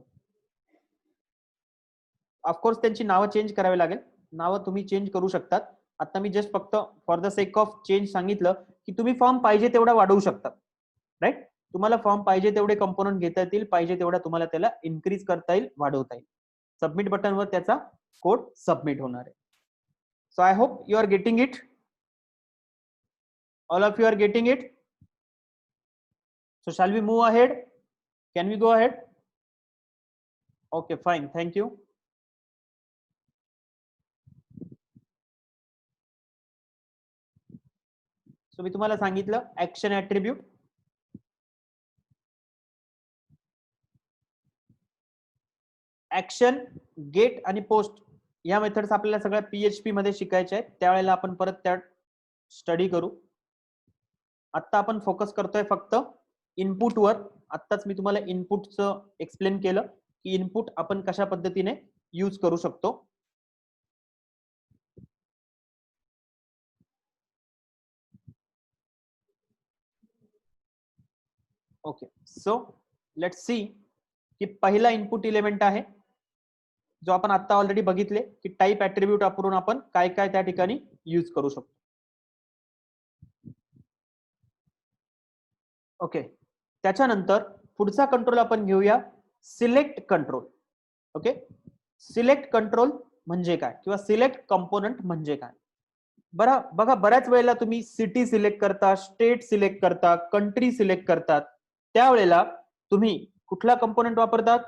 ऑफकोर्स त्यांची नावं चेंज करावी लागेल, नावं तुम्ही चेंज करू शकतात. आता मी जस्ट फक्त for the sake of change सांगितलं की तुम्ही फॉर्म पाहिजे तेवढा वाढवू शकता, राईट. तुम्हाला फॉर्म पाहिजे तेवढे कंपोनंट घेता येतील, पाहिजे तेवढा तुम्हाला त्याला इन्क्रीज करता येईल, वाढवता येईल. सबमिट बटनवर त्याचा कोड सबमिट होणार आहे. So I hope you are getting it, all of you are getting it. So shall we move ahead, can we go ahead? Okay fine, thank you. So मी तुम्हाला सांगितलं ऍक्शन ऍट्रिब्यूट, ऍक्शन, गेट आणि post या methods आपल्याला सगळ्या PHP मध्ये शिकायच्या आहेत, त्यावेळेला आपण परत त्यात स्टडी करू. आता आपण फोकस करतोय फक्त इनपुटवर. आत्ताच मी तुम्हाला इनपुटचं एक्सप्लेन केलं की इनपुट आपण कशा पद्धतीने यूज करू शकतो. ओके, सो लेट्स सी की पहिला इनपुट इलेमेंट आहे जो आपण आता ऑलरेडी बघितले की टाइप ऍट्रिब्यूट वापरून आपण काय काय त्या ठिकाणी यूज करू शकतो. ओके, त्याच्यानंतर पुढचा कंट्रोल आपण घेऊया select control. Okay, select control म्हणजे काय किंवा सिलेक्ट कंपोनंट म्हणजे काय? बघा बऱ्याच वेळेला तुम्ही सिटी सिलेक्ट करता, स्टेट सिलेक्ट करता, कंट्री सिलेक्ट करतात, त्यावेळेला तुम्ही कुठला कंपोनंट वापरतात?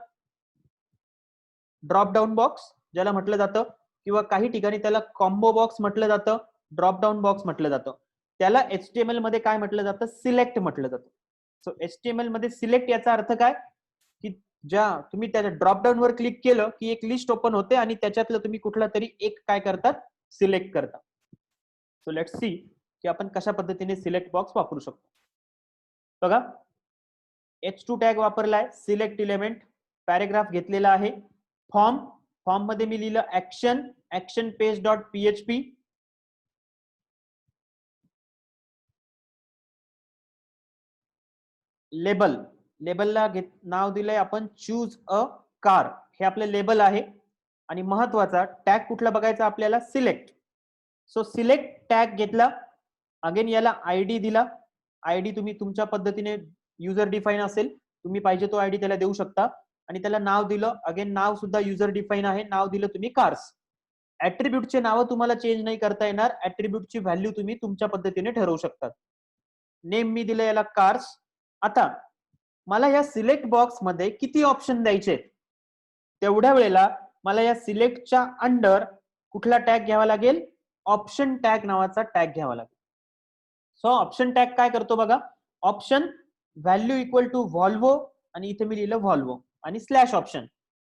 ड्रॉप डाऊन बॉक्स ज्याला म्हटलं जातं, किंवा काही ठिकाणी त्याला कॉम्बो बॉक्स म्हटलं जातं, ड्रॉप डाऊन बॉक्स म्हटलं जातं. त्याला HTML मध्ये काय म्हटलं जातं? सिलेक्ट म्हटलं जातं. सो HTML मध्ये सिलेक्ट याचा अर्थ काय की ज्या तुम्ही त्याच्या ड्रॉप डाऊन वर क्लिक केलं की एक लिस्ट ओपन होते आणि त्याच्यातलं तुम्ही कुठला तरी एक काय करतात? सिलेक्ट करता. सो लेट्स सी की आपण कशा पद्धतीने सिलेक्ट बॉक्स वापरू शकतो. बघा, H2 टॅग वापरलाय, सिलेक्ट इलेमेंट, पॅरेग्राफ घेतलेला आहे, फॉर्म मध्ये मी लिहिलं ऍक्शन पेज डॉट PHP, लेबलला नाव दिलंय आपण चूज अ कार, हे आपलं लेबल आहे. आणि महत्वाचा टॅग कुठला बघायचा आपल्याला, सिलेक्ट. सो सिलेक्ट टॅग घेतला, अगेन याला आयडी दिला. आयडी तुम्ही तुमच्या पद्धतीने युजर डिफाईन असेल, तुम्ही पाहिजे तो आयडी त्याला देऊ शकता. आणि त्याला नाव दिलं, अगेन नाव सुद्धा युजर डिफाईन आहे, नाव दिलं तुम्ही कार्स. ऍट्रिब्यूटचे नाव तुम्हाला चेंज नाही करता येणार, ऍट्रिब्यूटची व्हॅल्यू तुम्ही तुमच्या पद्धतीने ठरवू शकता. नेम मी दिलं याला कार्स. आता मला या सिलेक्ट बॉक्स मध्ये किती ऑप्शन द्यायचे, तेवढ्या वेळेला मला या सिलेक्टच्या अंडर कुठला टॅग घ्यावा लागेल, ऑप्शन टॅग नावाचा टॅग घ्यावा लागेल. सो ऑप्शन टॅग काय करतो बघा, option value equal to Volvo, आणि इथे मी लिहिलं व्हॉल्वो आणि स्लॅश ऑप्शन.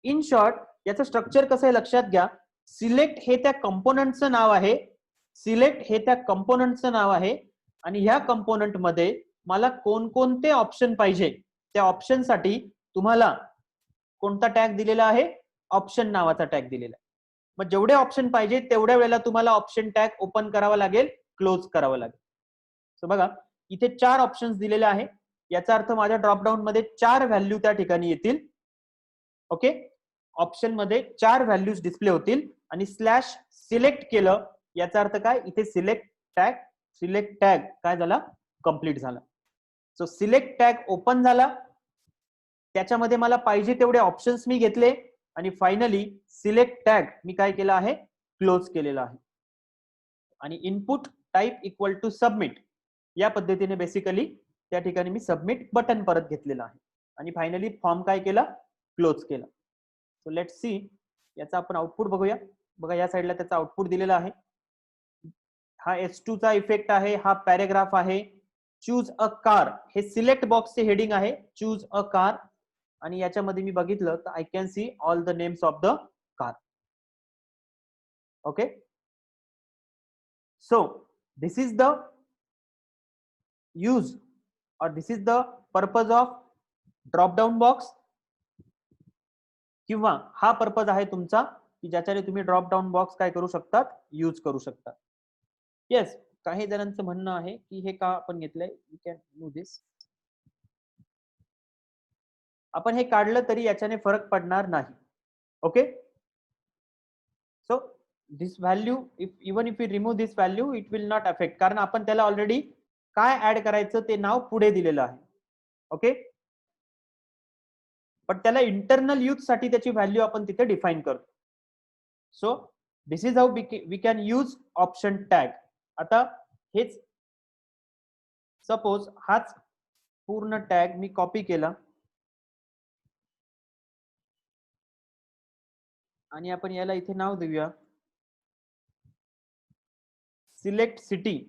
इन शॉर्ट याचं स्ट्रक्चर कसं आहे लक्षात घ्या. सिलेक्ट हे त्या कंपोनंटचं नाव आहे, आणि ह्या कंपोनंट मध्ये मला कोणकोणते ऑप्शन पाहिजे, त्या ऑप्शन साठी तुम्हाला कोणता टॅग दिलेला आहे, ऑप्शन नावाचा टॅग दिलेला आहे. मग जेवढे ऑप्शन पाहिजे तेवढ्या वेळेला तुम्हाला ऑप्शन टॅग ओपन करावा लागेल, क्लोज करावा लागेल. सो बघा, इथे 4 ऑप्शन्स दिलेले आहे, याचा अर्थ माझ्या ड्रॉपडाऊन मध्ये 4 व्हॅल्यू त्या ठिकाणी येतील. ओके, ऑप्शन मध्ये 4 व्हॅल्यूज डिस्प्ले होतील. आणि स्लॅश सिलेक्ट केलं, याचा अर्थ काय, इथे सिलेक्ट टॅग काय झाला, कंप्लीट झाला. सो सिलेक्ट टॅग ओपन झाला, त्याच्यामध्ये मला पाहिजे तेवढे ऑप्शन्स मी घेतले, आणि फायनली सिलेक्ट टॅग मी काय केलं आहे, क्लोज केलेला आहे. आणि input type equal to submit, या पद्धतीने बेसिकली त्या ठिकाणी मी सबमिट बटन परत घेतलेलं आहे. आणि फायनली फॉर्म काय केला, क्लोज केला. सो लेट्स सी याचा आपण आउटपुट बघूया. बघा, या साईडला त्याचा आउटपुट दिलेला आहे. हा H2 चा इफेक्ट आहे, हा पॅरेग्राफ आहे. चूज अ कार हे सिलेक्ट बॉक्सचे हेडिंग आहे, चूज अ कार. आणि याच्यामध्ये मी बघितलं तर I can see all the names of the car. Okay, so this is the use or this is the purpose of drop down box, किंवा हा पर्पज आहे तुमचा की ज्याच्याने तुम्ही ड्रॉप डाउन बॉक्स काय करू शकतात, यूज करू शकता. येस, काही जणांचं म्हणणं आहे की हे का आपण घेतलंय, यू कॅन डू दिस. आपण हे काढलं तरी याच्याने फरक पडणार नाही. Okay, so this value even if you remove this value it will not affect, कारण आपण त्याला ऑलरेडी काय ऍड करायचं ते नाव पुढे दिलेलं आहे. ओके, पण त्याला इंटरनल यूज साठी त्याची व्हॅल्यू आपण तिथे डिफाईन करतो. So this is how we can use option tag. आता हेच सपोज हाच पूर्ण टॅग मी कॉपी केला आणि आपण याला इथे नाव देऊया select city.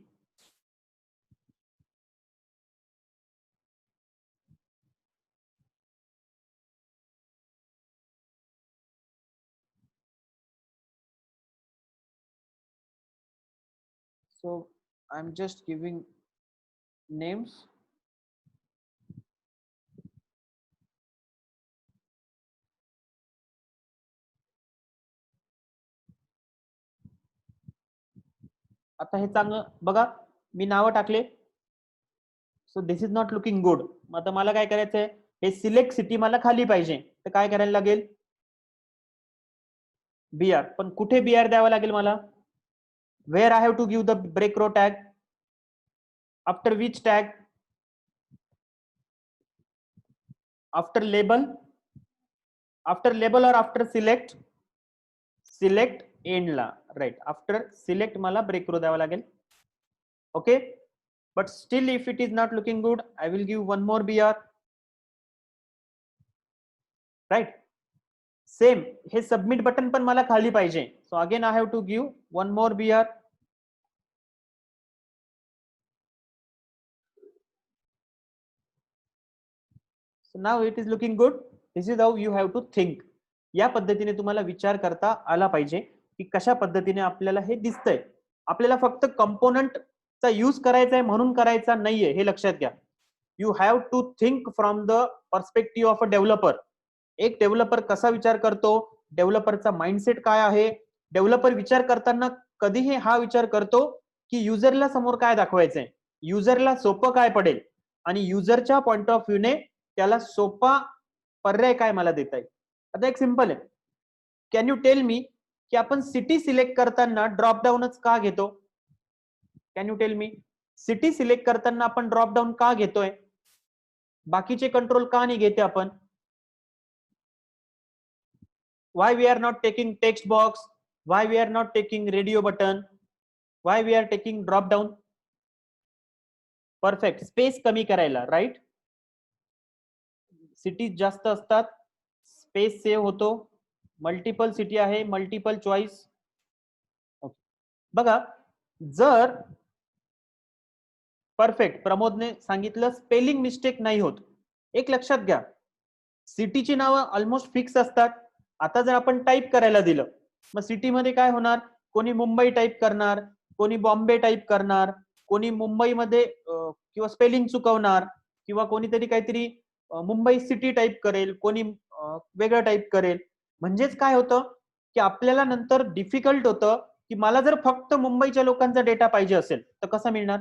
So I'm just giving names. आता हे चांगलं बघा, मी नावं टाकले. So this is not looking good. आता मला काय करायचंय, हे सिलेक्ट सिटी मला खाली पाहिजे, तर काय करायला लागेल, BR. पण कुठे BR द्यावा लागेल मला, where I have to give the break row tag, after which tag, after label और आफ्टर सिलेक्ट एंडला, राईट. आफ्टर सिलेक्ट मला ब्रेक रो द्यावा लागेल. Okay, but still if it is not looking good I will give one more BR, right. Same हे submit button पण मला खाली पाहिजे, so again I have to give one more BR. So now it is looking good. This is how you have to think. या पद्धतीने तुम्हाला विचार करता आला पाहिजे की कशा पद्धतीने आपल्याला हे दिसतंय. आपल्याला फक्त कंपोनंटचा यूज करायचा आहे म्हणून करायचा नाहीये, हे लक्षात घ्या. You have to think from the perspective of a developer. एक डेव्हलपर कसा विचार करतो, डेव्हलपरचा माइंडसेट काय आहे. डेव्हलपर विचार करताना कधीही हा विचार करतो की युजरला समोर काय दाखवायचंय, युजरला सोपं काय पडेल आणि युजरच्या पॉइंट ऑफ व्ह्यूने त्याला सोपा पर्याय काय मला देता येईल. आता एक सिंपल आहे, कॅन यू टेल मी की आपण सिटी सिलेक्ट करताना ड्रॉप डाऊनच का घेतो. Can you tell me, city select करताना आपण ड्रॉप डाऊन का घेतोय, बाकीचे कंट्रोल का नाही घेते आपण. Why we are not taking text box, why we are not taking radio button, why we are taking drop down. Perfect, space कमी करायला, राईट. सिटी जास्त असतात, स्पेस सेव्ह होतो, मल्टिपल सिटी आहे, मल्टिपल चॉईस. बघा, जर परफेक्ट प्रमोदने सांगितलं spelling mistake नाही होत. एक लक्षात घ्या, सिटीची नावं ऑलमोस्ट फिक्स असतात. आता जर आपण टाईप करायला दिलं, मग सिटीमध्ये काय होणार, कोणी मुंबई टाईप करणार, कोणी बॉम्बे टाईप करणार, कोणी मुंबईमध्ये किंवा स्पेलिंग चुकवणार, किंवा कोणीतरी काहीतरी मुंबई सिटी टाईप करेल, कोणी वेगळं टाईप करेल. म्हणजेच काय होतं की आपल्याला नंतर डिफिकल्ट होतं की मला जर फक्त मुंबईच्या लोकांचा डेटा पाहिजे असेल तर कसा मिळणार.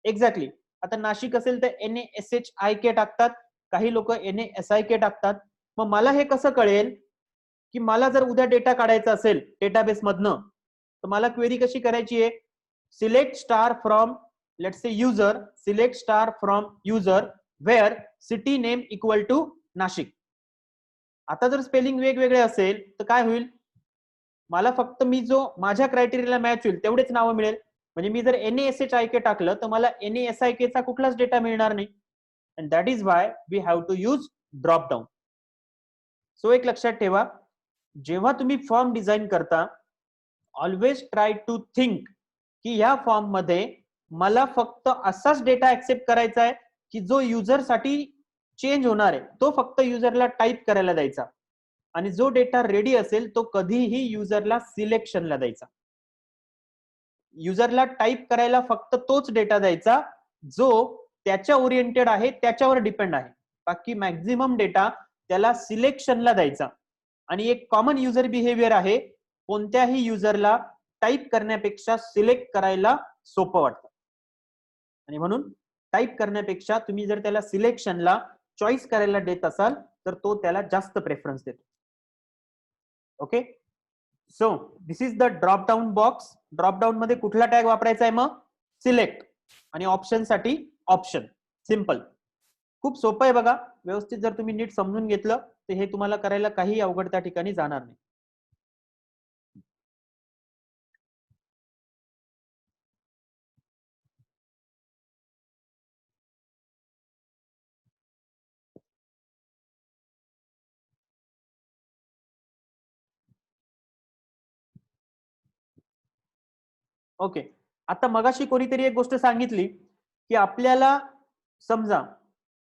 एक्झॅक्टली. आता नाशिक असेल तर NASHIK टाकतात, काही लोक NASIK टाकतात. मग मला हे कसं कळेल की मला जर उद्या डेटा काढायचा असेल डेटाबेस मधनं, तर मला क्वेरी कशी करायची आहे, select star from let's say user, select star from user where city name equal to Nashik. आता जर स्पेलिंग वेगवेगळे असेल तर काय होईल, मला फक्त मी जो माझ्या क्रायटेरियाला मॅच होईल तेवढेच नावं मिळेल. म्हणजे मी जर NASHIK टाकलं तर मला NASIK चा कुठलाच डेटा मिळणार नाही. And that is why we have to use drop down. So एक लक्षात ठेवा, जेव्हा तुम्ही फॉर्म डिझाईन करता, ऑलवेज ट्राय टू थिंक की या फॉर्म मध्ये मला फक्त असाच डेटा ऍक्सेप्ट करायचा आहे की जो युजरसाठी चेंज होणार आहे, तो फक्त युजरला टाईप करायला द्यायचा, आणि जो डेटा रेडी असेल तो कधीही युजरला सिलेक्शनला द्यायचा. युजरला टाईप करायला फक्त तोच डेटा द्यायचा जो त्याच्या ओरिएंटेड आहे, त्याच्यावर डिपेंड आहे. बाकी मॅक्झिमम डेटा त्याला सिलेक्शनला द्यायचा. आणि एक कॉमन युजर बिहेवियर आहे, कोणत्याही युजरला टाईप करण्यापेक्षा सिलेक्ट करायला सोपं वाटतं, आणि म्हणून टाईप करण्यापेक्षा तुम्ही जर त्याला सिलेक्शनला चॉईस करायला देत असाल तर तो त्याला जास्त प्रेफरन्स देतो. Okay, so this is the drop down box. Drop down मध्ये कुठला टॅग वापरायचा आहे, मग सिलेक्ट, आणि ऑप्शन साठी ऑप्शन. सिंपल, खूप सोपं आहे बघा. व्यवस्थित जर तुम्ही नीट समजून घेतलं तर हे तुम्हाला करायला काही अवघड त्या ठिकाणी जाणार नाही. ओके, आता मगाशी कोणीतरी एक गोष्ट सांगितली की आपल्याला समजा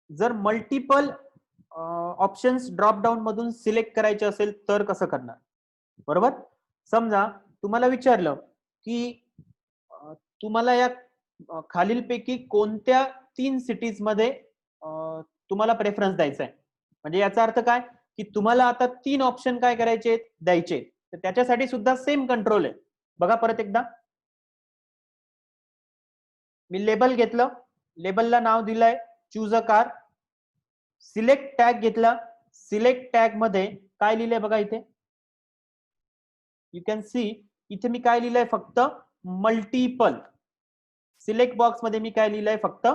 जर मल्टिपल ऑप्शन्स ड्रॉप डाऊन मधून सिलेक्ट करायचे असेल तर कसं करणार. बरोबर, समजा तुम्हाला विचारलं की तुम्हाला या खालीलपैकी कोणत्या 3 सिटीज मध्ये तुम्हाला प्रेफरन्स द्यायचा आहे. म्हणजे याचा अर्थ काय की तुम्हाला आता 3 ऑप्शन काय करायचे, द्यायचे. तर त्याच्यासाठी सुद्धा सेम कंट्रोल आहे. बघा परत एकदा, मी लेबल घेतलं, लेबलला नाव दिलंय choose a car, select tag घेतला, सिलेक्ट टॅग मध्ये काय लिहिलंय बघा इथे, यू कॅन सी इथे मी काय लिहिलंय, फक्त मल्टिपल. सिलेक्ट बॉक्स मध्ये मी काय लिहिलंय, फक्त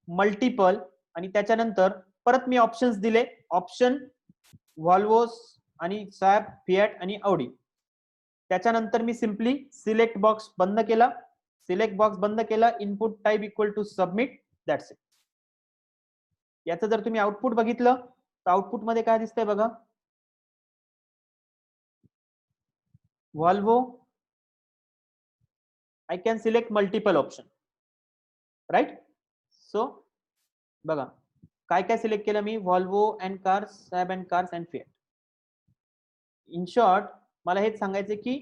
मल्टिपल. आणि त्याच्यानंतर परत मी ऑप्शन्स दिले, ऑप्शन व्हॉल्वोस आणि सॅप, फिएट आणि ऑडी. त्याच्यानंतर मी सिंपली सिलेक्ट बॉक्स बंद केला, सिलेक्ट बॉक्स बंद केला, input type equal to submit, that's it. याचं जर तुम्ही आउटपुट बघितलं तर आउटपुट मध्ये काय दिसतंय बघा, Volvo, I can select multiple option, right? So बघा काय काय सिलेक्ट केलं मी, Volvo and cars, Saab and cars and Fiat. In short मला हेच सांगायचं की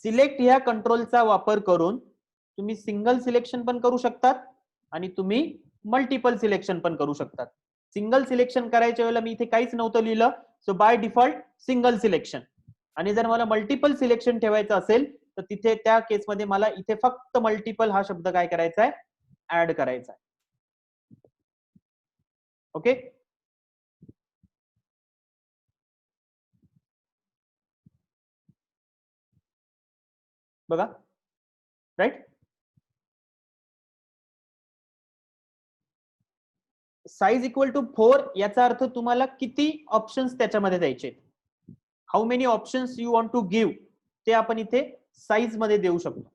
सिलेक्ट ह्या कंट्रोलचा वापर करून तुम्ही सिंगल सिलेक्शन पण करू शकतात आणि तुम्ही मल्टिपल सिलेक्शन पण करू शकतात. सिंगल सिलेक्शन करायच्या वेळेला मी इथे काहीच नव्हतं लिहिलं, so by default single selection. आणि जर मला मल्टिपल सिलेक्शन ठेवायचं असेल तर तिथे त्या केसमध्ये मला इथे फक्त मल्टिपल हा शब्द काय करायचा आहे, ऍड करायचा आहे. ओके, बघा राईट. साइज इक्वल टू 4 याचा अर्थ तुम्हाला किती ऑप्शन्स त्याच्यामध्ये द्यायचे, how many options you want to give, ते आपण इथे साइज मध्ये देऊ शकतो.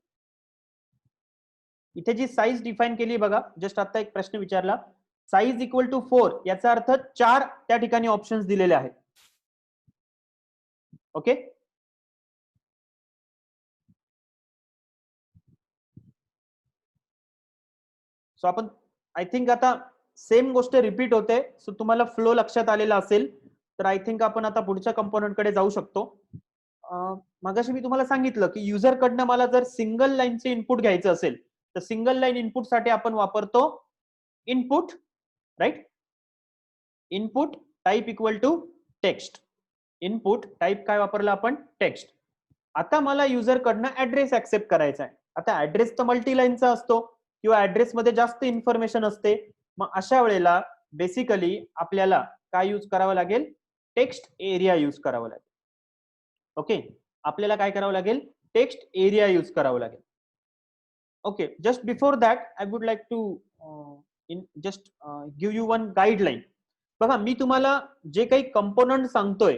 इथे जी साइज डिफाइन केली बघा, जस्ट आता एक प्रश्न विचारला, साइज इक्वल टू 4 याचा अर्थ 4 त्या ठिकाणी ऑप्शन्स दिलेले आहेत. ओके, सो आपण आय थिंक आता सेम गोष्ट रिपीट होते, सो तुम्हाला फ्लो लक्षात आलेला असेल, तर आय थिंक आपण आता पुढच्या कंपोनंट कडे जाऊ शकतो. मगाशी मी तुम्हाला सांगितलं की युजर कडनं मला जर सिंगल लाईनचे इनपुट घ्यायचं असेल तर सिंगल लाईन इनपुट साठी आपण वापरतो input, right. Input type equal to text. Input type काय वापरलं आपण, टेक्स्ट. आता मला युजर कडनं ऍड्रेस ऍक्सेप्ट करायचा आहे. आता ऍड्रेस तर मल्टी लाईनचा असतो किंवा ऍड्रेस मध्ये जास्त इन्फॉर्मेशन असते. मग अशा वेळेला बेसिकली आपल्याला काय यूज करावं लागेल, टेक्स्ट एरिया यूज करावं लागेल. ओके, आपल्याला काय करावं लागेल, टेक्स्ट एरिया यूज करावं लागेल. Okay, just before that I would like to just give you one guideline. बघा, मी तुम्हाला जे काही कंपोनंट सांगतोय,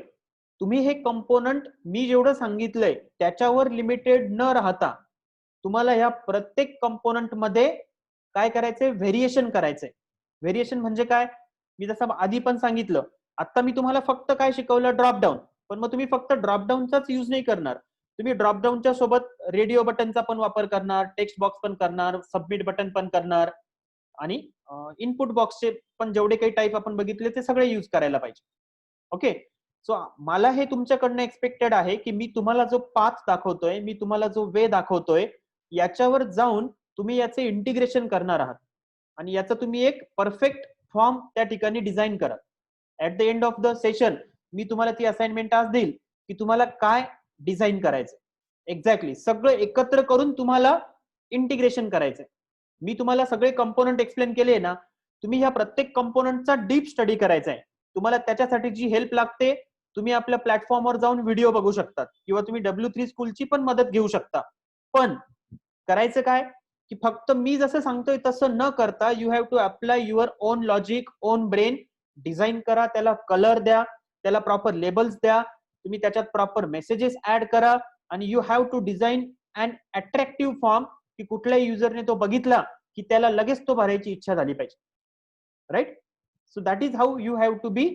तुम्ही हे कंपोनंट मी जेवढं सांगितलंय त्याच्यावर लिमिटेड न राहता तुम्हाला ह्या प्रत्येक कंपोनंट मध्ये काय करायचंय, व्हेरिएशन करायचंय. व्हेरिएशन म्हणजे काय, मी जसं आधी पण सांगितलं, आता मी तुम्हाला फक्त काय शिकवलं, ड्रॉपडाऊन. पण मग तुम्ही फक्त ड्रॉपडाऊनचाच यूज नाही करणार, तुम्ही ड्रॉपडाऊनच्या सोबत रेडिओ बटनचा पण वापर करणार, टेक्स्ट बॉक्स पण करणार, सबमिट बटन पण करणार आणि इनपुट बॉक्सचे पण जेवढे काही टाईप आपण बघितले ते सगळे यूज करायला पाहिजे. ओके, सो मला हे तुमच्याकडनं एक्सपेक्टेड आहे की मी तुम्हाला जो पाथ दाखवतोय, मी तुम्हाला जो वे दाखवतोय, याच्यावर जाऊन तुम्ही याचे इंटिग्रेशन करणार आहात आणि याचा तुम्ही एक परफेक्ट फॉर्म त्या ठिकाणी डिझाइन करा. At the end of the session मी तुम्हाला ती असाइनमेंट आज देईल की तुम्हाला काय डिझाइन करायचं, एक्झॅक्टली सगळं एकत्र करून तुम्हाला इंटिग्रेशन करायचंय. मी तुम्हाला सगळे कंपोनंट एक्सप्लेन केले ना, तुम्ही ह्या प्रत्येक कंपोनंटचा डीप स्टडी करायचा आहे. तुम्हाला त्याच्यासाठी जी हेल्प लागते, तुम्ही आपल्या प्लॅटफॉर्मवर जाऊन व्हिडिओ बघू शकता किंवा तुम्ही W3 स्कूलची पण मदत घेऊ शकता. पण करायचं काय की फक्त मी जसं सांगतोय तसं न करता you have to apply your own logic, own brain. Design करा, त्याला कलर द्या, त्याला प्रॉपर लेबल्स द्या, तुम्ही त्याच्यात प्रॉपर मेसेजेस ऍड करा आणि you have to design and attractive form की कुठल्याही युजरने तो बघितला की त्याला लगेच तो भरायची इच्छा झाली पाहिजे, right. So that is how you have to be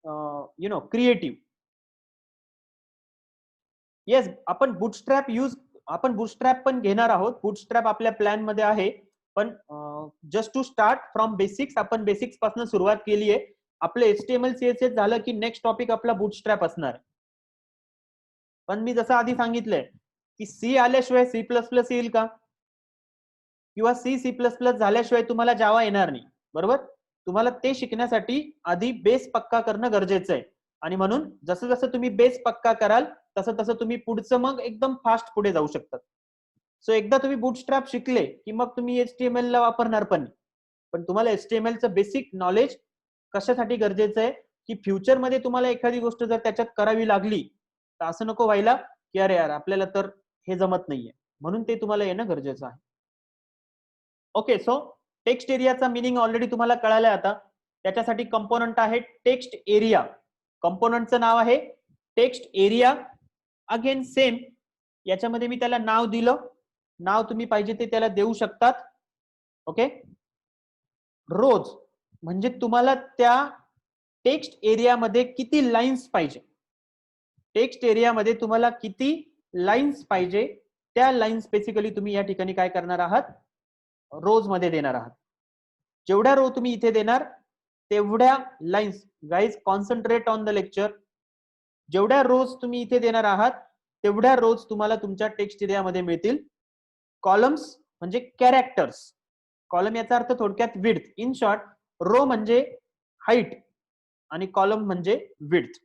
creative. Yes, आपण बुटस्ट्रॅप पण घेणार आहोत. बुटस्ट्रॅप आपल्या प्लॅन मध्ये आहे, पण just to start from basics, आपण बेसिक्स पासून सुरुवात केली आहे. आपलं HTML CSS झालं की नेक्स्ट टॉपिक आपला बुटस्ट्रॅप असणार. पण मी जसं आधी सांगितलंय की सी आल्याशिवाय C++ येईल का, किंवा C++ झाल्याशिवाय तुम्हाला जावा येणार नाही, बरोबर. तुम्हाला ते शिकण्यासाठी आधी बेस पक्का करणं गरजेचं आहे आणि म्हणून जसं जसं तुम्ही बेस पक्का कराल तसं तसं तुम्ही पुढचं मग एकदम फास्ट पुढे जाऊ शकतात. सो एकदा तुम्ही बुटस्ट्रॅप शिकले की मग तुम्ही HTML ला वापरणार पण तुम्हाला HTML चं बेसिक नॉलेज कशासाठी गरजेचं आहे की फ्युचर मध्ये तुम्हाला एखादी गोष्ट जर त्याच्यात करावी लागली तर असं नको व्हायला की अरे यार आपल्याला तर हे जमत नाहीये, म्हणून ते तुम्हाला येणं गरजेचं आहे. ओके, सो टेक्स्ट एरियाचा मीनिंग ऑलरेडी तुम्हाला कळालाय. आता त्याच्यासाठी कंपोनंट आहे टेक्स्ट एरिया. कंपोनंटचं नाव आहे टेक्स्ट एरिया. अगेन सेम, याच्यामध्ये मी त्याला नाव दिलं, नाव तुम्ही पाहिजे ते त्याला देऊ शकतात. ओके, रोज म्हणजे तुम्हाला त्या टेक्स्ट एरियामध्ये किती लाईन्स पाहिजे, टेक्स्ट एरियामध्ये तुम्हाला किती लाईन्स पाहिजे, त्या लाईन्स बेसिकली तुम्ही या ठिकाणी काय करणार आहात, रोज मध्ये देणार आहात. जेवढ्या रो तुम्ही इथे देणार तेवढ्या lines, guys concentrate on the lecture, जेवढ्या रोज तुम्ही इथे देणार आहात तेवढ्या रोज तुम्हाला तुमच्या टेक्स्ट एरियामध्ये मिळतील. कॉलम्स म्हणजे कॅरेक्टर्स, कॉलम याचा अर्थ थोडक्यात विड्थ. इन शॉर्ट, रो म्हणजे हाईट आणि कॉलम म्हणजे विड्थ,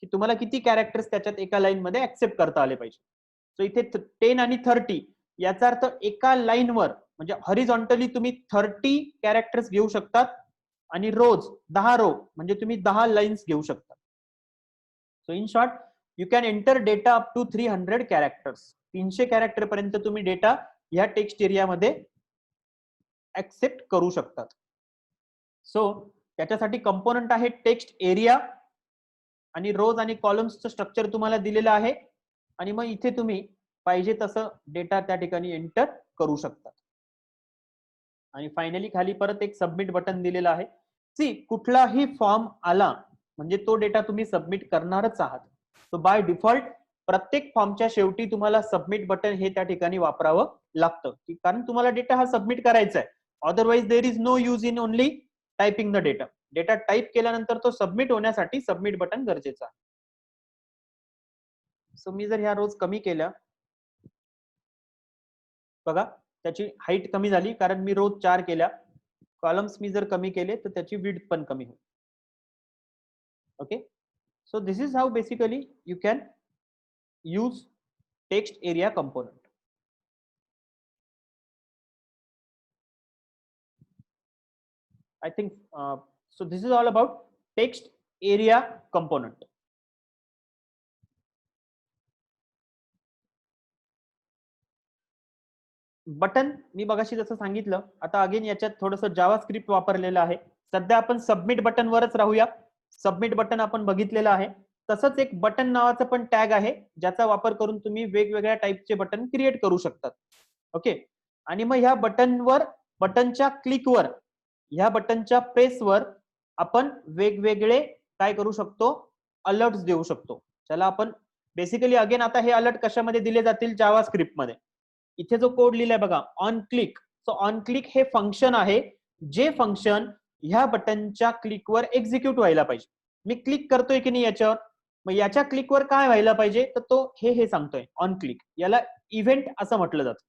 की तुम्हाला किती कॅरेक्टर्स त्याच्यात एका लाईन मध्ये ऍक्सेप्ट करता आले पाहिजे. सो इथे 10 आणि 30 याचा अर्थ एका लाईनवर म्हणजे हॉरिझॉन्टली तुम्ही 30 कॅरेक्टर्स घेऊ शकतात आणि रोज 10 रो म्हणजे तुम्ही 10 लाईन्स घेऊ शकता. So in short, you can enter data up to 300 characters. 300 character पर्यंत तुम्ही डेटा या टेक्स्ट एरियामध्ये ऍक्सेप्ट करू शकतात. सो त्याच्यासाठी कंपोनंट आहे टेक्स्ट एरिया आणि रोज आणि कॉलम्सचं स्ट्रक्चर तुम्हाला दिलेलं आहे आणि मग इथे तुम्ही पाहिजे तसं डेटा त्या ठिकाणी एंटर करू शकता. आणि फायनली खाली परत एक सबमिट बटन दिलेलं आहे. सी, कुठलाही फॉर्म आला म्हणजे तो डेटा तुम्ही सबमिट करणारच आहात. सो बाय डिफॉल्ट प्रत्येक फॉर्मच्या शेवटी तुम्हाला सबमिट बटन हे त्या ठिकाणी वापरावं लागतं, कारण तुम्हाला डेटा हा सबमिट करायचा आहे. Otherwise there is no use in only typing the data. Data type केल्यानंतर तो सबमिट होण्यासाठी सबमिट बटन गरजेचं आहे. सो मी जर ह्या रोज कमी केल्या, बघा त्याची हाईट कमी झाली कारण मी रोज 4 केल्या. कॉलम्स मी जर कमी केले तर त्याची विड्थ पण कमी होईल. Okay, so this is how basically you can use text area component. I think so this is all about text area component. Button मी बघाशी जसं सांगितलं, आता अगेन याच्यात थोडंसं जावास्क्रिप्ट वापरलेलं आहे. सध्या आपण सबमिट बटन वरच राहूया. सबमिट बटन आपण बघितलेलं आहे. तसंच एक बटन नावाचं पण टॅग आहे ज्याचा वापर करून तुम्ही वेगवेगळ्या टाईपचे बटन क्रिएट करू शकतात. ओके, आणि मग ह्या बटनवर, बटनच्या क्लिकवर, ह्या बटनच्या प्रेसवर आपण वेगवेगळे काय करू शकतो, अलर्ट्स देऊ शकतो. चला आपण बेसिकली अगेन आता हे अलर्ट कशामध्ये दिले जातील, जावास्क्रिप्ट मध्ये. इथे जो कोड लिहिलाय बघा, on click. So on click हे फंक्शन आहे, जे फंक्शन ह्या बटनच्या क्लिकवर एक्झिक्यूट व्हायला पाहिजे. मी क्लिक करतोय की नाही याच्यावर, मग याच्या क्लिकवर काय व्हायला पाहिजे, तर तो हे सांगतोय ऑन क्लिक. याला इव्हेंट असं म्हटलं जातं.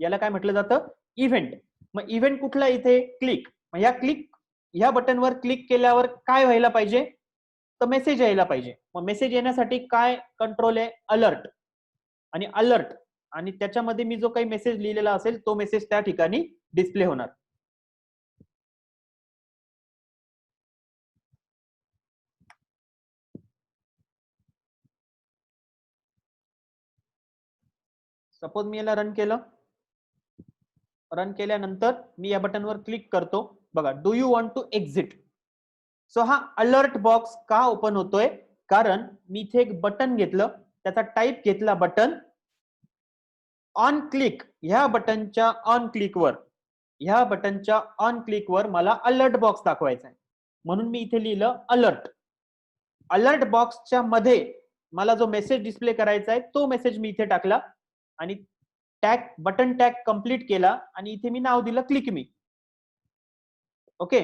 याला काय म्हटलं जातं, इव्हेंट. मग इव्हेंट कुठला, इथे क्लिक. मग या क्लिक, ह्या बटनवर क्लिक केल्यावर काय व्हायला पाहिजे, तर मेसेज यायला पाहिजे. मग मेसेज येण्यासाठी काय कंट्रोल आहे, अलर्ट. आणि अलर्ट आणि त्याच्यामध्ये मी जो काही मेसेज लिहिलेला असेल तो मेसेज त्या ठिकाणी डिस्प्ले होणार. सपोज मी याला रन केलं, रन केल्यानंतर मी या बटनवर क्लिक करतो. बघा, do you want to exit. So हा अलर्ट बॉक्स का ओपन होतोय, कारण मी इथे एक बटन घेतलं, त्याचा टाईप घेतला बटन. ऑन क्लिक, ह्या बटनच्या ऑन क्लिकवर, ह्या बटनच्या ऑन क्लिकवर मला अलर्ट बॉक्स दाखवायचा आहे, म्हणून मी इथे लिहिलं अलर्ट. अलर्ट बॉक्सच्या मध्ये मला जो मेसेज डिस्प्ले करायचा आहे तो मेसेज मी इथे टाकला आणि टॅग, बटन टॅग कंप्लीट केला आणि इथे मी नाव दिलं क्लिक मी. ओके,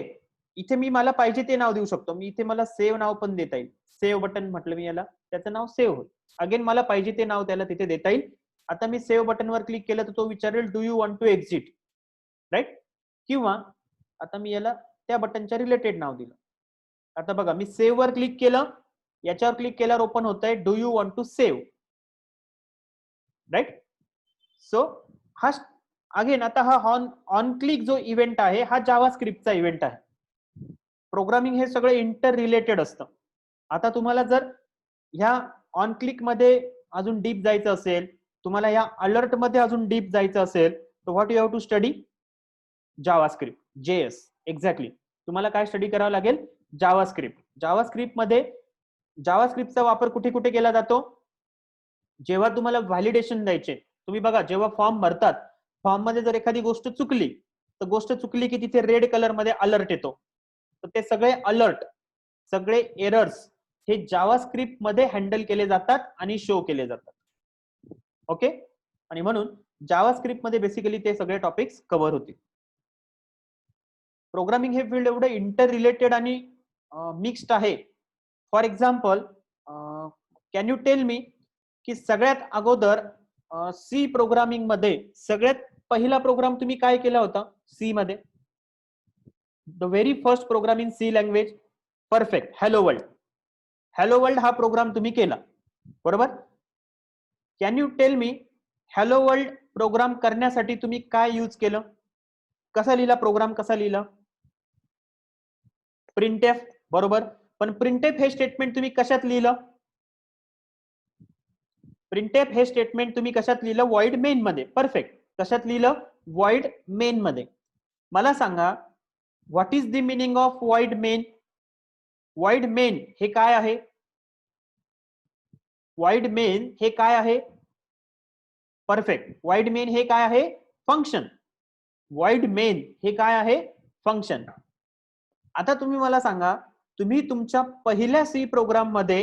इथे मी मला पाहिजे ते नाव देऊ शकतो. मी इथे मला सेव्ह नाव पण देता येईल. सेव्ह बटन म्हटलं मी याला, त्याचं नाव सेव्ह होईल. अगेन मला पाहिजे ते नाव त्याला तिथे देता येईल. आता मी सेव्ह बटनवर क्लिक केलं तर तो विचारेल do you want to exit, right. किंवा आता मी याला त्या बटनच्या रिलेटेड नाव दिलं. आता बघा, मी सेव्ह वर क्लिक केलं, याच्यावर क्लिक केल्यावर ओपन होत आहे do you want to save, right. So हा अगेन आता हा ऑन क्लिक जो इव्हेंट आहे हा जावास्क्रिप्टचा इव्हेंट आहे. प्रोग्रामिंग हे सगळं इंटर रिलेटेड असतं. आता तुम्हाला जर ह्या ऑन क्लिक मध्ये अजून डीप जायचं असेल, तुम्हाला या अलर्ट मध्ये अजून डीप जायचं असेल, तर what you have to study, JavaScript, JS. Exactly, तुम्हाला काय स्टडी करावं लागेल, जावास्क्रिप्ट. जावास्क्रिप्ट मध्ये जावास्क्रिप्टचा वापर कुठे कुठे केला जातो, जेव्हा तुम्हाला व्हॅलिडेशन द्यायचे. तुम्ही बघा, जेव्हा फॉर्म भरतात, फॉर्म मध्ये जर एखादी गोष्ट चुकली, तर गोष्ट चुकली की तिथे रेड कलर मध्ये अलर्ट येतो. तर ते सगळे अलर्ट, सगळे एरर्स हे जावास्क्रिप्ट मध्ये हँडल केले जातात आणि शो केले जातात. ओके, आणि म्हणून जावास्क्रिप्ट मध्ये बेसिकली ते सगळे टॉपिक्स कव्हर होतील. प्रोग्रामिंग हे फील्ड एवढं इंटर रिलेटेड आणि मिक्स्ड आहे. For example, can you tell मी की सगळ्यात अगोदर सी प्रोग्रामिंग मध्ये सगळ्यात पहिला प्रोग्राम तुम्ही काय केला होता सी मध्ये? The very first program in C language, perfect, hello world. Hello world हा प्रोग्राम तुम्ही केला, बरोबर? Can you tell me hello world program करण्यासाठी तुम्ही काय यूज केलं? कसा लिहिला प्रोग्राम, कसा लिहिला? प्रिंटएफ, बरोबर. पण प्रिंटएफ हे स्टेटमेंट तुम्ही कशात लिहिलं? प्रिंटएफ हे स्टेटमेंट तुम्ही कशात लिहिलं? व्हॉइड मेन मध्ये, परफेक्ट. कशात लिहिलं? व्हॉइड मेन मध्ये. मला सांगा what is the meaning of void main? Void main हे काय आहे? व्हॉइड मेन हे काय आहे? परफेक्ट. व्हॉइड मेन हे काय आहे? फंक्शन. व्हॉइड मेन हे काय आहे? फंक्शन. आता तुम्ही मला सांगा, तुम्ही तुमच्या पहिल्या सी प्रोग्राम मध्ये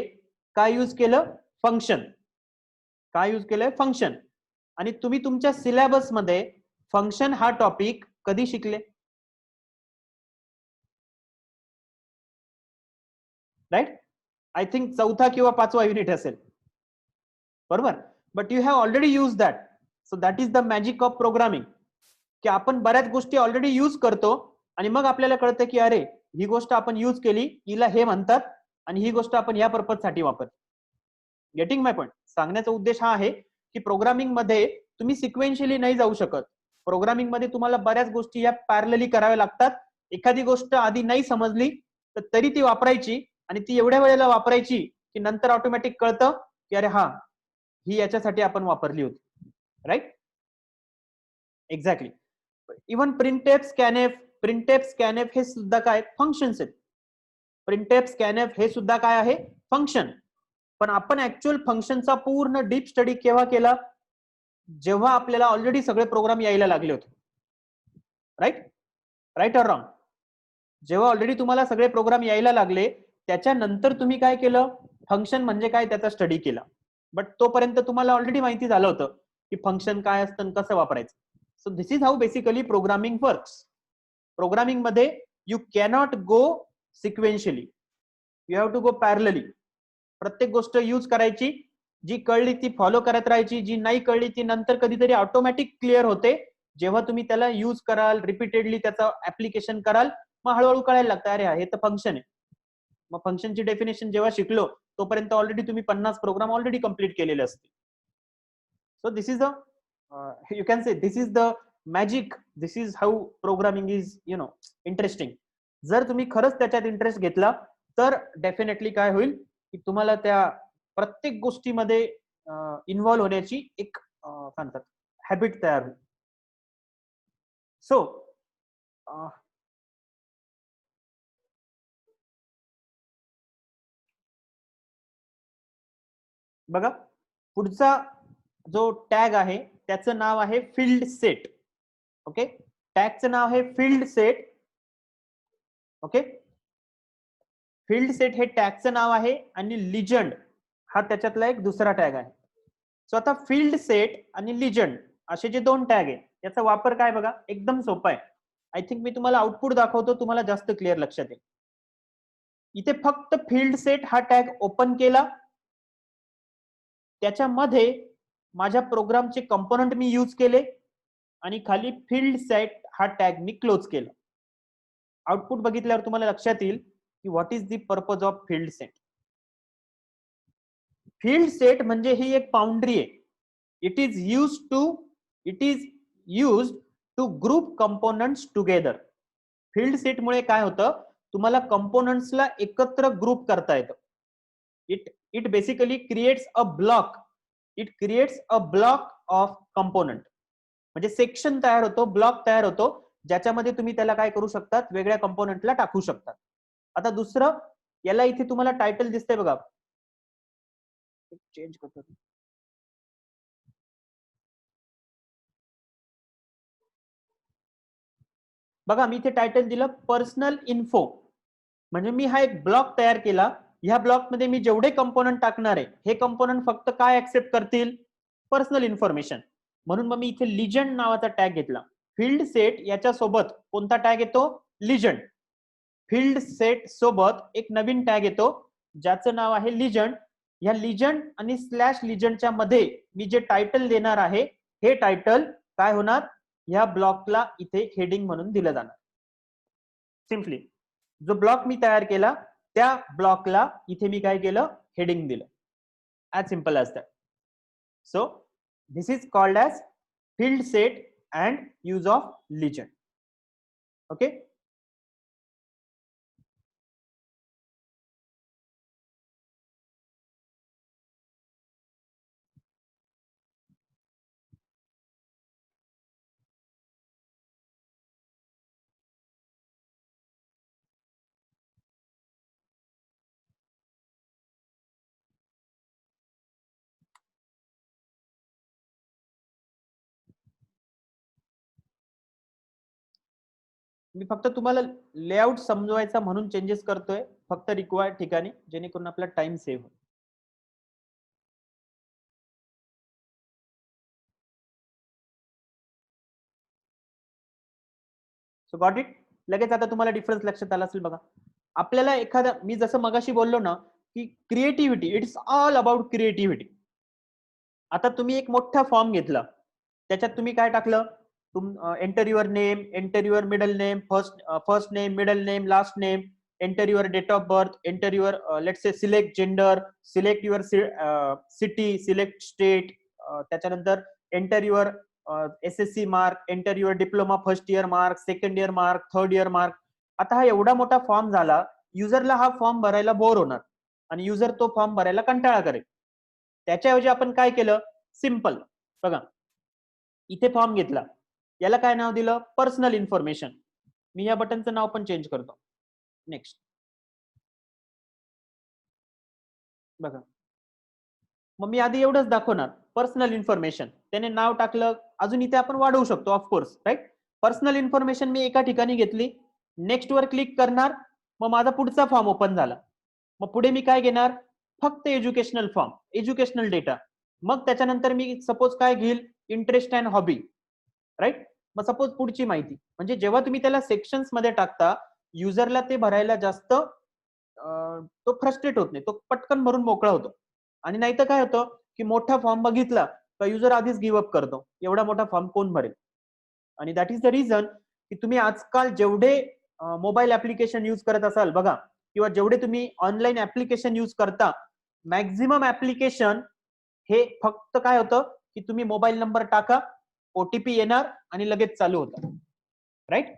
काय यूज केलं? फंक्शन. काय यूज केलंय? फंक्शन. आणि तुम्ही तुमच्या सिलेबस मध्ये फंक्शन हा टॉपिक कधी शिकले? राईट, आय थिंक चौथा किंवा पाचवा युनिट असेल, बरोबर. But you have already use that. So that is the magic of programming, की आपण बऱ्याच गोष्टी ऑलरेडी यूज करतो आणि मग आपल्याला कळतं की अरे ही गोष्ट आपण यूज केली, हिला हे म्हणतात आणि ही गोष्ट आपण या पर्पज साठी वापरतो. गेटिंग माय पॉइंट? सांगण्याचा उद्देश हा आहे की प्रोग्रामिंग मध्ये तुम्ही सिक्वेन्शियली नाही जाऊ शकत. प्रोग्रामिंग मध्ये तुम्हाला बऱ्याच गोष्टी या पॅरलली कराव्या लागतात. एखादी गोष्ट आधी नाही समजली तर तरी ती वापरायची आणि ती एवढ्या वेळेला वापरायची की नंतर ऑटोमॅटिक कळतं की अरे हा ही याच्यासाठी आपण वापरली होती. Right, exactly. Even printf, scanf, printf, scanf हे सुद्धा काय फंक्शन्स आहेत. प्रिंटएफ, स्कॅनएफ हे सुद्धा काय आहे? फंक्शन. पण आपण ऍक्च्युअल फंक्शनचा पूर्ण डीप स्टडी केव्हा केला? जेव्हा आपल्याला ऑलरेडी सगळे प्रोग्राम यायला लागले होते. Right, right or wrong? जेव्हा ऑलरेडी तुम्हाला सगळे प्रोग्राम यायला लागले त्याच्यानंतर तुम्ही काय केलं? फंक्शन म्हणजे काय त्याचा स्टडी केला. बट तोपर्यंत तुम्हाला ऑलरेडी माहिती झालं होतं की फंक्शन काय असतं आणि कसं वापरायचं. So this is how basically programming works. Programming मध्ये you cannot go sequentially, you have to go parallelly. प्रत्येक गोष्ट यूज करायची, जी कळली ती फॉलो करत राहायची, जी नाही कळली ती नंतर कधीतरी ऑटोमॅटिक क्लिअर होते. जेव्हा तुम्ही त्याला यूज कराल, रिपीटेडली त्याचं ऍप्लिकेशन कराल, मग हळूहळू कळायला लागतं अरे हे तर फंक्शन आहे. मग फंक्शनची डेफिनेशन जेव्हा शिकलो तोपर्यंत ऑलरेडी तुम्ही 50 प्रोग्राम ऑलरेडी कंप्लीट केलेले असतील. So this is the you can say this is the magic. This is how programming is interesting. जर तुम्ही खरंच त्याच्यात इंटरेस्ट घेतला तर डेफिनेटली काय होईल की तुम्हाला त्या प्रत्येक गोष्टीमध्ये इन्व्हॉल्व्ह होण्याची एक म्हणतात हॅबिट तयार होईल. सो बघा पुढचा जो टॅग आहे त्याचं नाव आहे फील्ड सेट. ओके, टॅगचं नाव आहे field set. Okay, field set हे टॅगचं नाव आहे आणि लिजंड हा त्याच्यातला एक दुसरा टॅग आहे. सो आता फील्ड सेट आणि लिजंड असे जे दोन टॅग आहे याचा वापर काय बघा एकदम सोपा आहे. आय थिंक मी तुम्हाला आउटपुट दाखवतो, तुम्हाला जास्त क्लिअर लक्षात येईल. इथे फक्त फील्ड सेट हा टॅग ओपन केला, त्याच्यामध्ये माझ्या प्रोग्रामचे कंपोनंट मी यूज केले आणि खाली फील्ड सेट हा टॅग मी क्लोज केला. आउटपुट बघितल्यावर तुम्हाला लक्षात येईल की what is the purpose of field set. Field set म्हणजे ही एक बाउंड्री आहे. It is used to group components together. Field set मुळे काय होतं, तुम्हाला कंपोनंट्सला एकत्र ग्रुप करता येतं. It basically creates a block. It creates a block of component. म्हणजे सेक्शन तयार होतो, ब्लॉक तयार होतो, ज्याच्यामध्ये तुम्ही त्याला काय करू शकतात, वेगळ्या कंपोनंटला टाकू शकतात. आता दुसरं, याला इथे तुम्हाला टायटल दिसतंय बघा, चेंज करतो. बघा मी इथे टायटल दिलं पर्सनल इन्फो. म्हणजे मी हा एक ब्लॉक तयार केला. ह्या ब्लॉक मध्ये मी जेवढे कंपोनंट टाकणार आहे हे कंपोनंट फक्त काय ऍक्सेप्ट करतील? Personal information. म्हणून मग मी इथे लिजंड नावाचा टॅग घेतला. फील्ड सेट याच्या सोबत कोणता टॅग येतो? लिजंड. फील्ड सेट सोबत एक नवीन टॅग येतो ज्याचं नाव आहे लिजंड. या लिजंड आणि स्लॅश लिजंडच्या मध्ये मी जे टायटल देणार आहे हे टायटल काय होणार? ह्या ब्लॉकला इथे हेडिंग म्हणून दिलं जाणार. सिम्पली जो ब्लॉक मी तयार केला त्या ब्लॉकला इथे मी काय केलं, हेडिंग दिलं. As simple as that. So this is called as field set and use of legend. Okay. मी फक्त तुम्हाला लेआउट समजवायचा म्हणून चेंजेस करतोय, फक्त रिक्वायर्ड ठिकाणी, जेणेकरून आपला टाइम सेव्ह होईल. So got it. लगेच आता तुम्हाला डिफरन्स लक्षात आला असेल बघा. आपल्याला एखादा, मी जसं मगाशी बोललो ना की creativity, it's all about creativity. आता तुम्ही एक मोठा फॉर्म घेतला, त्याच्यात तुम्ही काय टाकलं, enter your name, enter your middle name, first name, middle name, last name, enter your date of birth, enter your let's say select gender, select your city, select state, त्याच्यानंतर enter your SSC mark, enter your diploma first year mark, second year mark, third year mark. आता हा एवढा मोठा form झाला, युजरला हा form भरायला bore होणार आणि युजर तो फॉर्म भरायला कंटाळा करेल. त्याच्याऐवजी आपण काय केलं, सिंपल बघा, इथे फॉर्म घेतला, याला काय नाव दिलं, पर्सनल इन्फॉर्मेशन. मी या बटनचं नाव पण चेंज करतो. नेक्स्ट बघा, मग मी आधी एवढंच दाखवणार, पर्सनल इन्फॉर्मेशन, त्याने नाव टाकलं, अजून इथे आपण वाढवू शकतो ऑफकोर्स, राईट. पर्सनल इन्फॉर्मेशन मी एका ठिकाणी घेतली, नेक्स्ट वर क्लिक करणार, मग माझा पुढचा फॉर्म ओपन झाला. मग पुढे मी काय घेणार, फक्त एज्युकेशनल फॉर्म, एज्युकेशनल डेटा. मग त्याच्यानंतर मी सपोज काय घेईल, इंटरेस्ट अँड हॉबी, राईट. मग सपोज पुढची माहिती, म्हणजे जेव्हा तुम्ही त्याला सेक्शन्स मध्ये टाकता, युजरला ते भरायला जास्त तो फ्रस्ट्रेट होत नाही, तो पटकन भरून मोकळा होतो. आणि नाही तर काय होतं की मोठा फॉर्म बघितला तर युजर आधीच गिव्ह अप करतो, एवढा मोठा फॉर्म कोण भरेल. आणि दॅट इज द रिझन की तुम्ही आजकाल जेवढे मोबाईल ऍप्लिकेशन युज करत असाल बघा, किंवा जेवढे तुम्ही ऑनलाईन ऍप्लिकेशन युज करता, मॅक्झिमम ऍप्लिकेशन हे फक्त काय होतं की तुम्ही मोबाईल नंबर टाका, ओटीपी येणार आणि लगेच चालू होतं, right.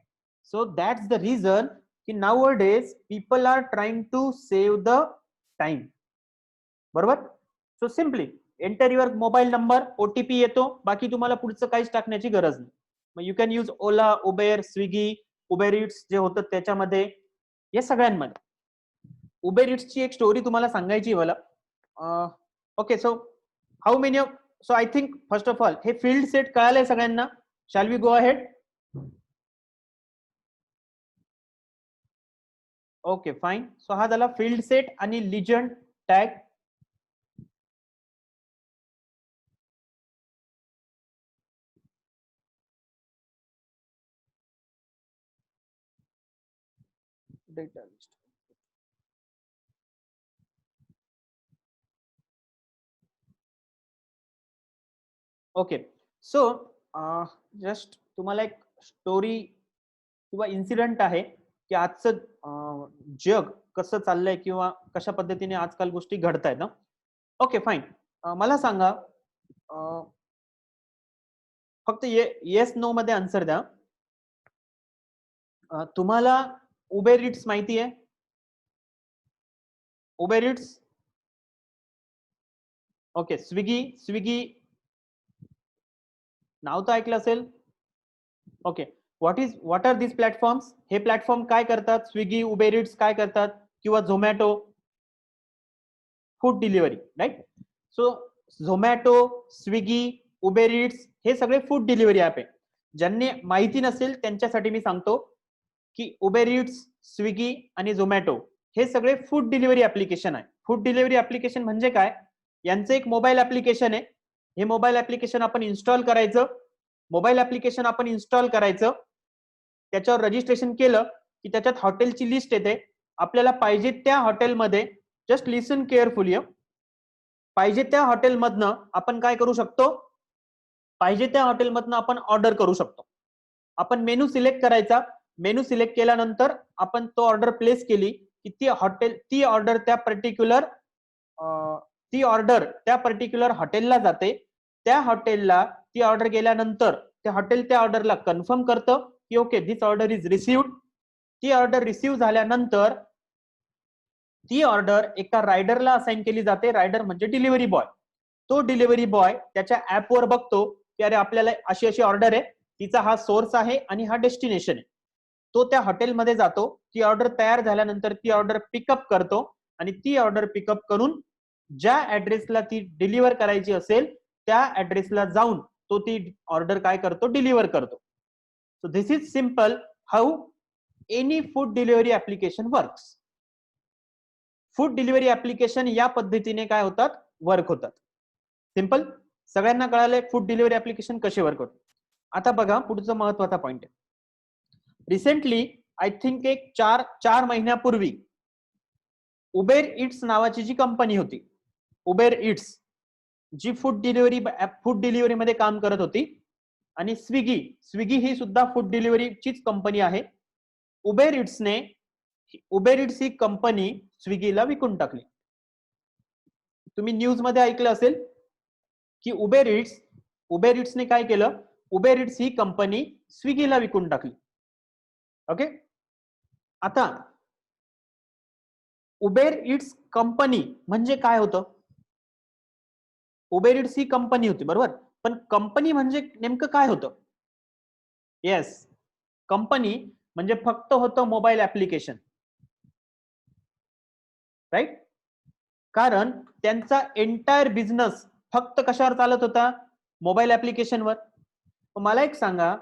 So that's the reason की now days people are trying to save the time. बरोबर. So simply enter your mobile number, OTP येतो, बाकी तुम्हाला पुढचं काहीच टाकण्याची गरज नाही. मग you can use Ola, Uber, Swiggy, Uber Eats जे होतं त्याच्यामध्ये, या सगळ्यांमध्ये. उबेर इट्सची एक स्टोरी तुम्हाला सांगायची मला. Okay, so how many of, so I think first of all हे फील्ड सेट कळालंय सगळ्यांना. Shall we go ahead. Okay fine. So हा झाला फील्ड सेट आणि legend tag. Data list. Okay. So just तुम्हाला एक स्टोरी किंवा इन्सिडेंट आहे की आजचं जग कसं चाललंय किंवा कशा पद्धतीने आजकाल गोष्टी घडतायत ना. Okay fine. मला सांगा, फक्त येस नो मध्ये आन्सर द्या. तुम्हाला उबेर इट्स माहिती आहे? Uber Eats. Okay. Swiggy, Swiggy नाव तर ऐकलं असेल. Okay. What are this platforms? हे प्लॅटफॉर्म काय करतात? स्विगी, उबेर इट्स काय करतात, किंवा Zomato, food delivery, right. So Zomato, Swiggy, Uber Eats हे सगळे फूड डिलिव्हरी ऍप आहे. ज्यांनी माहिती नसेल त्यांच्यासाठी मी सांगतो की उबेर इट्स, स्विगी आणि झोमॅटो हे सगळे फूड डिलिव्हरी ऍप्लिकेशन आहे. फूड डिलिव्हरी ऍप्लिकेशन म्हणजे काय, यांचं एक मोबाईल ऍप्लिकेशन आहे. हे मोबाईल ऍप्लिकेशन आपण इन्स्टॉल करायचं, मोबाईल ऍप्लिकेशन आपण इन्स्टॉल करायचं, त्याच्यावर रजिस्ट्रेशन केलं की त्याच्यात हॉटेलची लिस्ट येते. आपल्याला पाहिजे त्या हॉटेलमध्ये, जस्ट लिसन केअरफुली, पाहिजे त्या हॉटेलमधनं आपण काय करू शकतो, पाहिजे त्या हॉटेलमधनं आपण ऑर्डर करू शकतो. आपण मेनू सिलेक्ट करायचा. मेनू सिलेक्ट केल्यानंतर आपण तो ऑर्डर प्लेस केली की ती ऑर्डर त्या पर्टिक्युलर हॉटेलला जाते. त्या हॉटेलला ती ऑर्डर गेल्यानंतर ते हॉटेल त्या ऑर्डरला कन्फर्म करतं की okay this order is received. ती ऑर्डर रिसिव्ह झाल्यानंतर ती ऑर्डर एका रायडरला असाइन केली जाते. रायडर म्हणजे डिलिव्हरी बॉय. तो डिलिव्हरी बॉय त्याच्या ऍपवर बघतो की अरे आपल्याला अशी अशी ऑर्डर आहे, तिचा हा सोर्स आहे आणि हा डेस्टिनेशन आहे. तो त्या हॉटेलमध्ये जातो. ती ऑर्डर तयार झाल्यानंतर ती ऑर्डर पिकअप करतो आणि ती ऑर्डर पिकअप करून ज्या ऍड्रेसला ती डिलिव्हर करायची असेल त्या ऍड्रेसला जाऊन तो ती ऑर्डर काय करतो, डिलिव्हर करतो. So this is simple how any food delivery application works. Food delivery application या पद्धतीने काय होतात, वर्क होतात. सिंपल. सगळ्यांना कळालंय फूड डिलिव्हरी ऍप्लिकेशन कसे वर्क होतात. आता बघा पुढचा महत्वाचा पॉइंट आहे. रिसेंटली आय थिंक एक चार महिन्यापूर्वी उबेर इट्स नावाची जी कंपनी होती, उबेर इट्स, जी फूड डिलिव्हरी मध्ये काम करत होती, आणि स्विगी ही सुद्धा फूड डिलिव्हरीचीच कंपनी आहे. उबेर इट्स ही कंपनी स्विगीला विकून टाकली. तुम्ही न्यूज मध्ये ऐकलं असेल की उबेर इट्सने काय केलं, उबेर इट्स ही कंपनी स्विगीला विकून टाकली. ओके. आता उबेर इट्स कंपनी म्हणजे काय होतं, उबेर इट्स ही कंपनी होती बरोबर, पण कंपनी म्हणजे नेमकं काय होतं. येस, कंपनी म्हणजे फक्त होतं मोबाईल ऍप्लिकेशन, राईट. कारण त्यांचा एंटायर बिझनेस फक्त कशावर चालत होता, मोबाईल ऍप्लिकेशनवर. मला एक सांगा,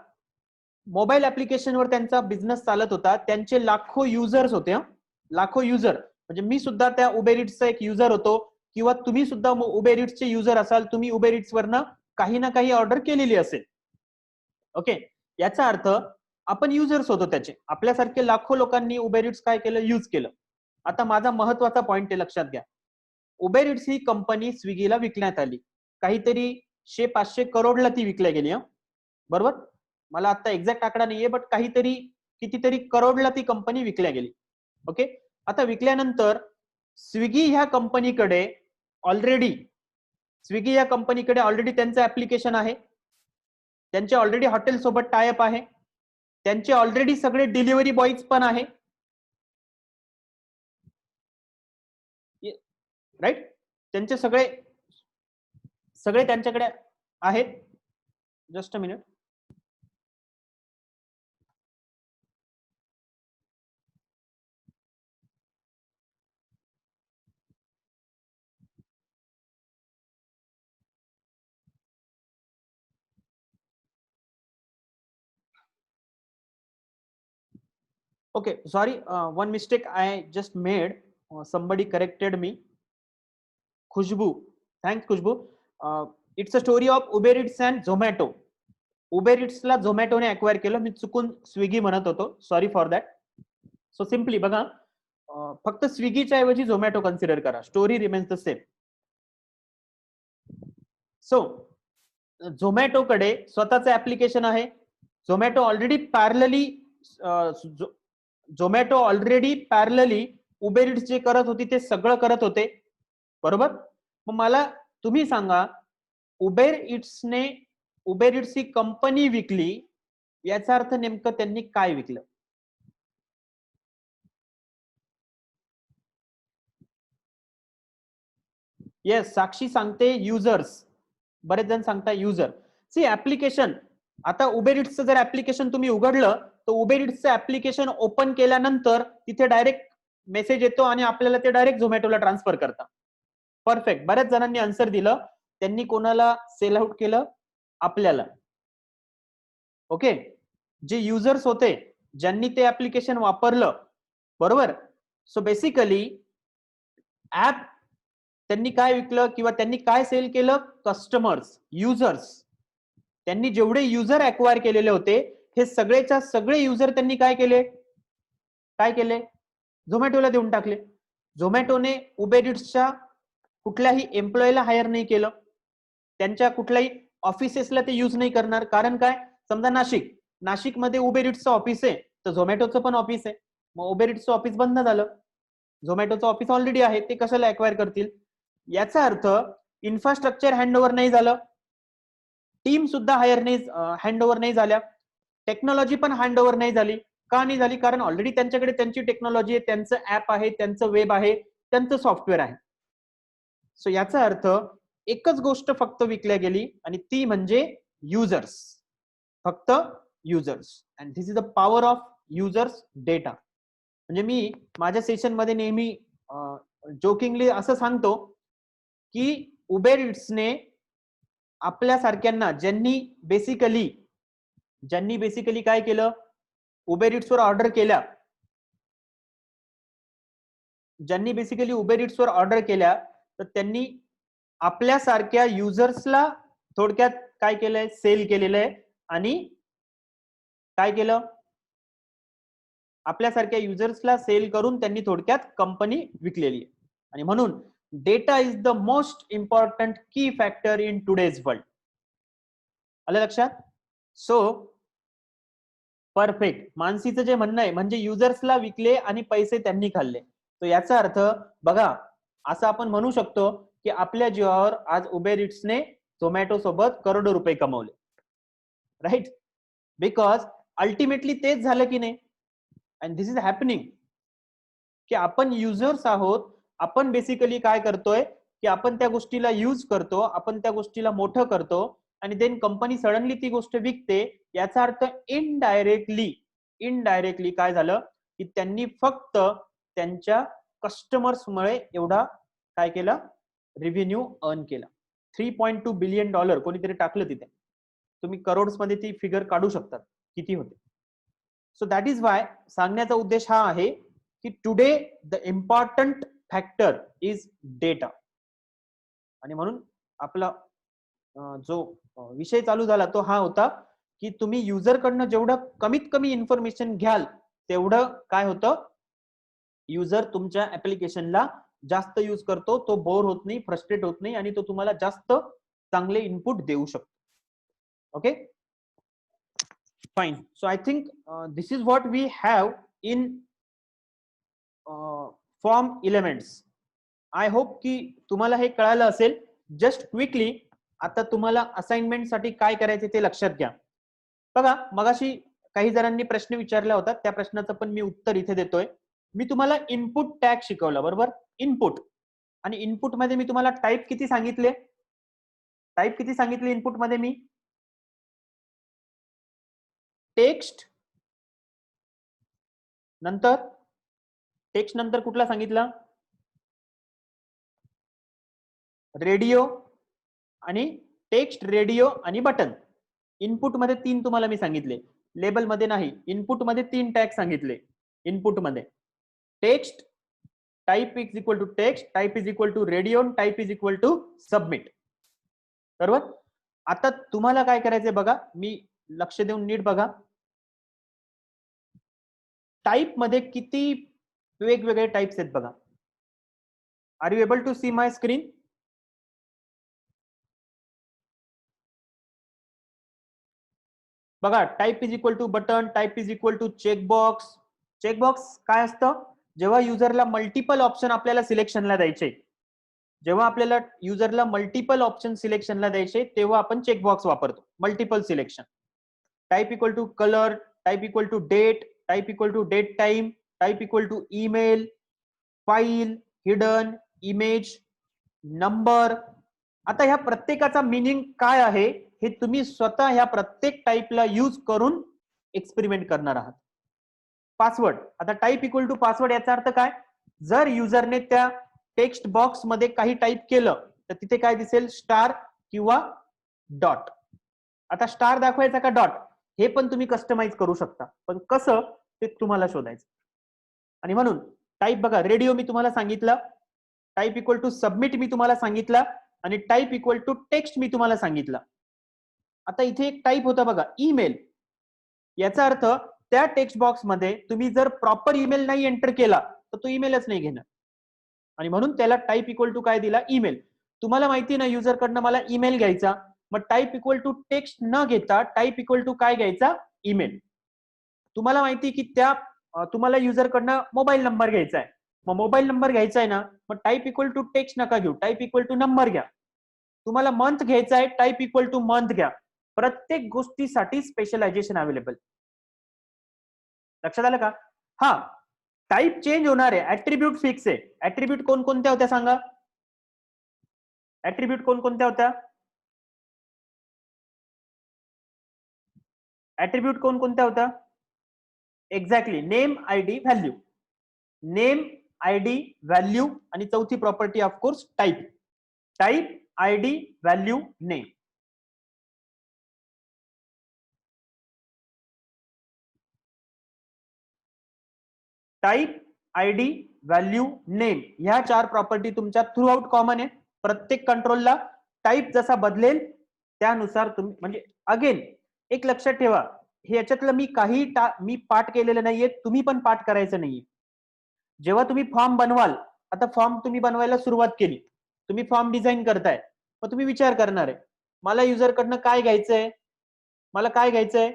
मोबाईल ऍप्लिकेशनवर त्यांचा बिझनेस चालत होता, त्यांचे लाखो युजर्स होते. लाखो युजर म्हणजे मी सुद्धा त्या उबेर इट्सचा एक युजर होतो, किंवा तुम्ही सुद्धा उबेर इट्सचे युजर असाल, तुम्ही उबेर इट्स वरनं काही ना काही ऑर्डर केलेली असेल. ओके. याचा अर्थ आपण युजर्स होतो त्याचे. आपल्यासारखे लाखो लोकांनी उबेर इट्स काय केलं, यूज केलं. आता माझा महत्वाचा पॉइंट आहे, लक्षात घ्या. उबेर इट्स ही कंपनी स्विगीला विकण्यात आली. काहीतरी 500 करोडला ती विकल्या गेली. बरोबर, मला आता एक्झॅक्ट आकडा नाहीये, बट काहीतरी कितीतरी करोडला ती कंपनी विकल्या गेली. ओके. आता विकल्यानंतर स्विगी ह्या कंपनीकडे ऑलरेडी त्यांचं ऍप्लिकेशन आहे, त्यांचे ऑलरेडी हॉटेल सोबत टायअप आहे, त्यांचे ऑलरेडी सगळे डिलिव्हरी बॉयज पण आहे, राईट. त्यांचे सगळे त्यांच्याकडे आहेत. Just a minute. Okay, sorry, one mistake I just made. Somebody corrected me. Khushbu, thanks Khushbu. It's a story of Uber Eats and Zomato. Uber Eats ला झोमॅटोने अक्वायर केलं, मी चुकून स्विगी म्हणत होतो, sorry for that. So simply बघा, फक्त स्विगीच्या ऐवजी Zomato consider करा, story remains the same. So झोमॅटोकडे स्वतःचं ऍप्लिकेशन आहे. Zomato already parallelly Uber Eats जे करत होती ते सगळं करत होते, बरोबर. मग मला तुम्ही सांगा, उबेर इट्स ही कंपनी विकली, याचा अर्थ नेमकं त्यांनी काय विकलं. येस, साक्षी सांगते युजर्स, बरेच जण सांगता युजर. सी ऍप्लिकेशन, आता उबेर इट्सचं जर ऍप्लिकेशन तुम्ही उघडलं तर उबेर इट्सचं ऍप्लिकेशन ओपन केल्यानंतर तिथे डायरेक्ट मेसेज येतो आणि आपल्याला ते डायरेक्ट झोमॅटोला ट्रान्सफर करता. परफेक्ट. बऱ्याच जणांनी आन्सर दिलं. त्यांनी कोणाला सेल आउट केलं, आपल्याला. ओके. जे युजर्स होते, ज्यांनी ते ऍप्लिकेशन वापरलं, बरोबर. सो बेसिकली ऍप त्यांनी काय विकलं किंवा त्यांनी काय सेल केलं, कस्टमर्स, युजर्स. त्यांनी जेवढे युजर अक्वायर केलेले होते, हे सगळेच्या सगळे युजर त्यांनी काय केले, झोमॅटोला देऊन टाकले. झोमॅटोने उबेर इट्सच्या कुठल्याही एम्प्लॉईला हायर नाही केलं, त्यांच्या कुठल्याही ऑफिसेसला ते यूज नाही करणार. कारण काय, समजा नाशिकमध्ये उबेर इट्सचं ऑफिस आहे, तर झोमॅटोचं पण ऑफिस आहे. मग उबेर इट्सचं ऑफिस बंद झालं, झोमॅटोचं ऑफिस ऑलरेडी आहे, ते कशाला अक्वायर करतील? याचा अर्थ इन्फ्रास्ट्रक्चर हँडओव्हर नाही झालं, टीम सुद्धा हँडओव्हर नाही झाल्या, टेक्नॉलॉजी पण हँडओव्हर नाही झाली. का नाही झाली? कारण ऑलरेडी त्यांच्याकडे त्यांची टेक्नॉलॉजी आहे, त्यांचं ऍप आहे, त्यांचं वेब आहे, त्यांचं सॉफ्टवेअर आहे. सो याचा अर्थ एकच गोष्ट फक्त विकल्या गेली आणि ती म्हणजे युजर्स, फक्त users. And this is the power of users data. म्हणजे मी माझ्या सेशन मध्ये नेहमी जोकिंगली असं सांगतो की उबेर इट्सने आपल्यासारख्यांना ज्यांनी बेसिकली काय केलं, उबेर इट्सवर ऑर्डर केल्या, तर त्यांनी आपल्यासारख्या युजर्सला थोडक्यात काय केलंय, सेल केलेलं आहे. आणि काय केलं, आपल्यासारख्या युजर्सला सेल करून त्यांनी थोडक्यात कंपनी विकलेली आहे. आणि म्हणून data is the most important की फॅक्टर इन टुडेज वर्ल्ड. आलं लक्षात? So perfect. मानसीचं जे म्हणणं आहे म्हणजे युजर्सला विकले आणि पैसे त्यांनी खाल्ले. तो याचा अर्थ बघा, असं आपण म्हणू शकतो की आपल्या जीवावर आज उबेर इट्सने झोमॅटो सोबत करोडो रुपये कमवले, राईट? बिकॉज अल्टिमेटली तेच झालं की नाही. अँड दिस इज हॅपनिंग की आपण युजर्स आहोत. आपण बेसिकली काय करतोय की आपण त्या गोष्टीला यूज करतो, आपण त्या गोष्टीला मोठं करतो आणि देन कंपनी सडनली ती गोष्ट विकते. याचा अर्थ इनडायरेक्टली काय झालं की त्यांनी फक्त त्यांच्या कस्टमर्समुळे एवढा काय केला, रेव्हेन्यू अर्न केला. $3.2 बिलियन कोणीतरी टाकलं तिथे, तुम्ही करोड्स मध्ये ती फिगर काढू शकता किती होते. सो दॅट इज वाय सांगण्याचा उद्देश हा आहे की today the important factor is data. आणि म्हणून आपला जो विषय चालू झाला तो हा होता की तुम्ही युजर कडनं जेवढं कमीत कमी इन्फॉर्मेशन घ्याल तेवढं काय होतं, युजर तुमच्या ऍप्लिकेशनला जास्त यूज करतो, तो बोर होत नाही, फ्रस्ट्रेट होत नाही आणि तो तुम्हाला जास्त चांगले इनपुट देऊ शकतो. Okay, fine. So I think this is what we have in form elements. I hope की तुम्हाला हे कळालं असेल. जस्ट क्विकली आता तुम्हाला असाइनमेंट साठी काय करायचे ते लक्षात घ्या. बघा, मगाशी काही जणांनी प्रश्न विचारला होता, त्या प्रश्नाचं पण मी उत्तर इथे देतोय. मी तुम्हाला इनपुट टॅग शिकवला, बरोबर? इनपुट. आणि इनपुट मध्ये मी तुम्हाला टाईप किती सांगितले इनपुट मध्ये मी? टेक्स्ट नंतर कुठला सांगितलं? रेडिओ आणि टेक्स्ट, रेडिओ आणि बटन. इनपुट मध्ये 3 तुम्हाला मी सांगितले, लेबल मध्ये नाही. इनपुट मध्ये 3 टॅग सांगितले. इनपुट मध्ये text, type is equal to text, type is equal to radio, type is equal to submit. बरोबर? आता तुम्हाला काय करायचंय बघा, मी लक्ष देऊन नीट बघा. टाइप मध्ये किती वेगवेगळे टाइप्स आहेत बघा. Are you able to see my screen? बघा, type is equal to button, type is equal to checkbox. Checkbox काय असतं? जेव्हा युजरला मल्टिपल ऑप्शन आपल्याला सिलेक्शनला द्यायचे, तेव्हा आपण चेकबॉक्स वापरतो, multiple selection. Type equal to colour, type equal to date, type equal to date time, type equal to email, file, hidden, image, number. आता ह्या प्रत्येकाचा मीनिंग काय आहे हे तुम्ही स्वतः ह्या प्रत्येक टाइपला यूज करून एक्सपेरिमेंट करणार आहात. पासवर्ड. आता टाइप इक्वल टू पासवर्ड याचा अर्थ काय? जर युजरने त्या टेक्स्ट बॉक्स मध्ये काही टाइप केलं तर तिथे काय दिसेल? स्टार किंवा डॉट. आता स्टार दाखवायचा का डॉट हे पण तुम्ही कस्टमाइज करू शकता, पण कसं ते तुम्हाला शोधायचं. आणि म्हणून टाइप बघा, रेडिओ मी तुम्हाला सांगितलं, टाइप इक्वल टू सबमिट मी तुम्हाला सांगितलं, आणि टाइप इक्वल टू टेक्स्ट मी तुम्हाला सांगितलं. आता इथे एक टाइप होता बघा, ईमेल. याचा अर्थ त्या टेक्स्ट बॉक्स मध्ये तुम्ही जर प्रॉपर ईमेल नाही एंटर केला तर तो ईमेलच नाही घेणार, आणि म्हणून त्याला टाइप इक्वल टू काय दिला? ईमेल. तुम्हाला माहिती ना युजर कडनं मला ईमेल घ्यायचा, mug type equal to text न घेता टाइप इक्वल टू काय घ्यायचा? ईमेल. तुम्हाला माहिती की त्या तुम्हाला युजरकडनं मोबाईल नंबर घ्यायचा आहे. मग मोबाईल नंबर घ्यायचा आहे ना, मग टाईप इक्वल टू टेक्स्ट नका घेऊ, टाईप इक्वल टू नंबर घ्या. तुम्हाला मंथ घ्यायचा आहे, टाईप इक्वल टू मंथ घ्या. प्रत्येक गोष्टीसाठी स्पेशलायझेशन अवेलेबल. लक्षात आलं का? हा, टाईप चेंज होणार आहे, ऍट्रिब्यूट फिक्स आहे. ऍट्रिब्यूट कोणकोणत्या होत्या सांगा? ऍट्रिब्यूट कोणकोणत्या होत्या? ऍट्रिब्यूट कोणकोणत्या होत्या? Exactly, name, ID, value. Name, ID, value आणि चौथी property of course type. Type, ID, value, name. Type, ID, value, name ह्या 4 प्रॉपर्टी तुमच्या थ्रू आउट कॉमन आहे. प्रत्येक कंट्रोलला टाईप जसा बदलेल त्यानुसार तुम्ही, म्हणजे अगेन एक लक्षात ठेवा, हे याच्यातलं मी पाठ केलेलं नाहीये, तुम्ही पण पाठ करायचं नाहीये. जेव्हा तुम्ही फॉर्म बनवाल, आता फॉर्म तुम्ही बनवायला सुरुवात केली, तुम्ही फॉर्म डिझाईन करताय, मग तुम्ही विचार करणार आहे मला युजरकडनं काय घ्यायचंय, मला काय घ्यायचंय,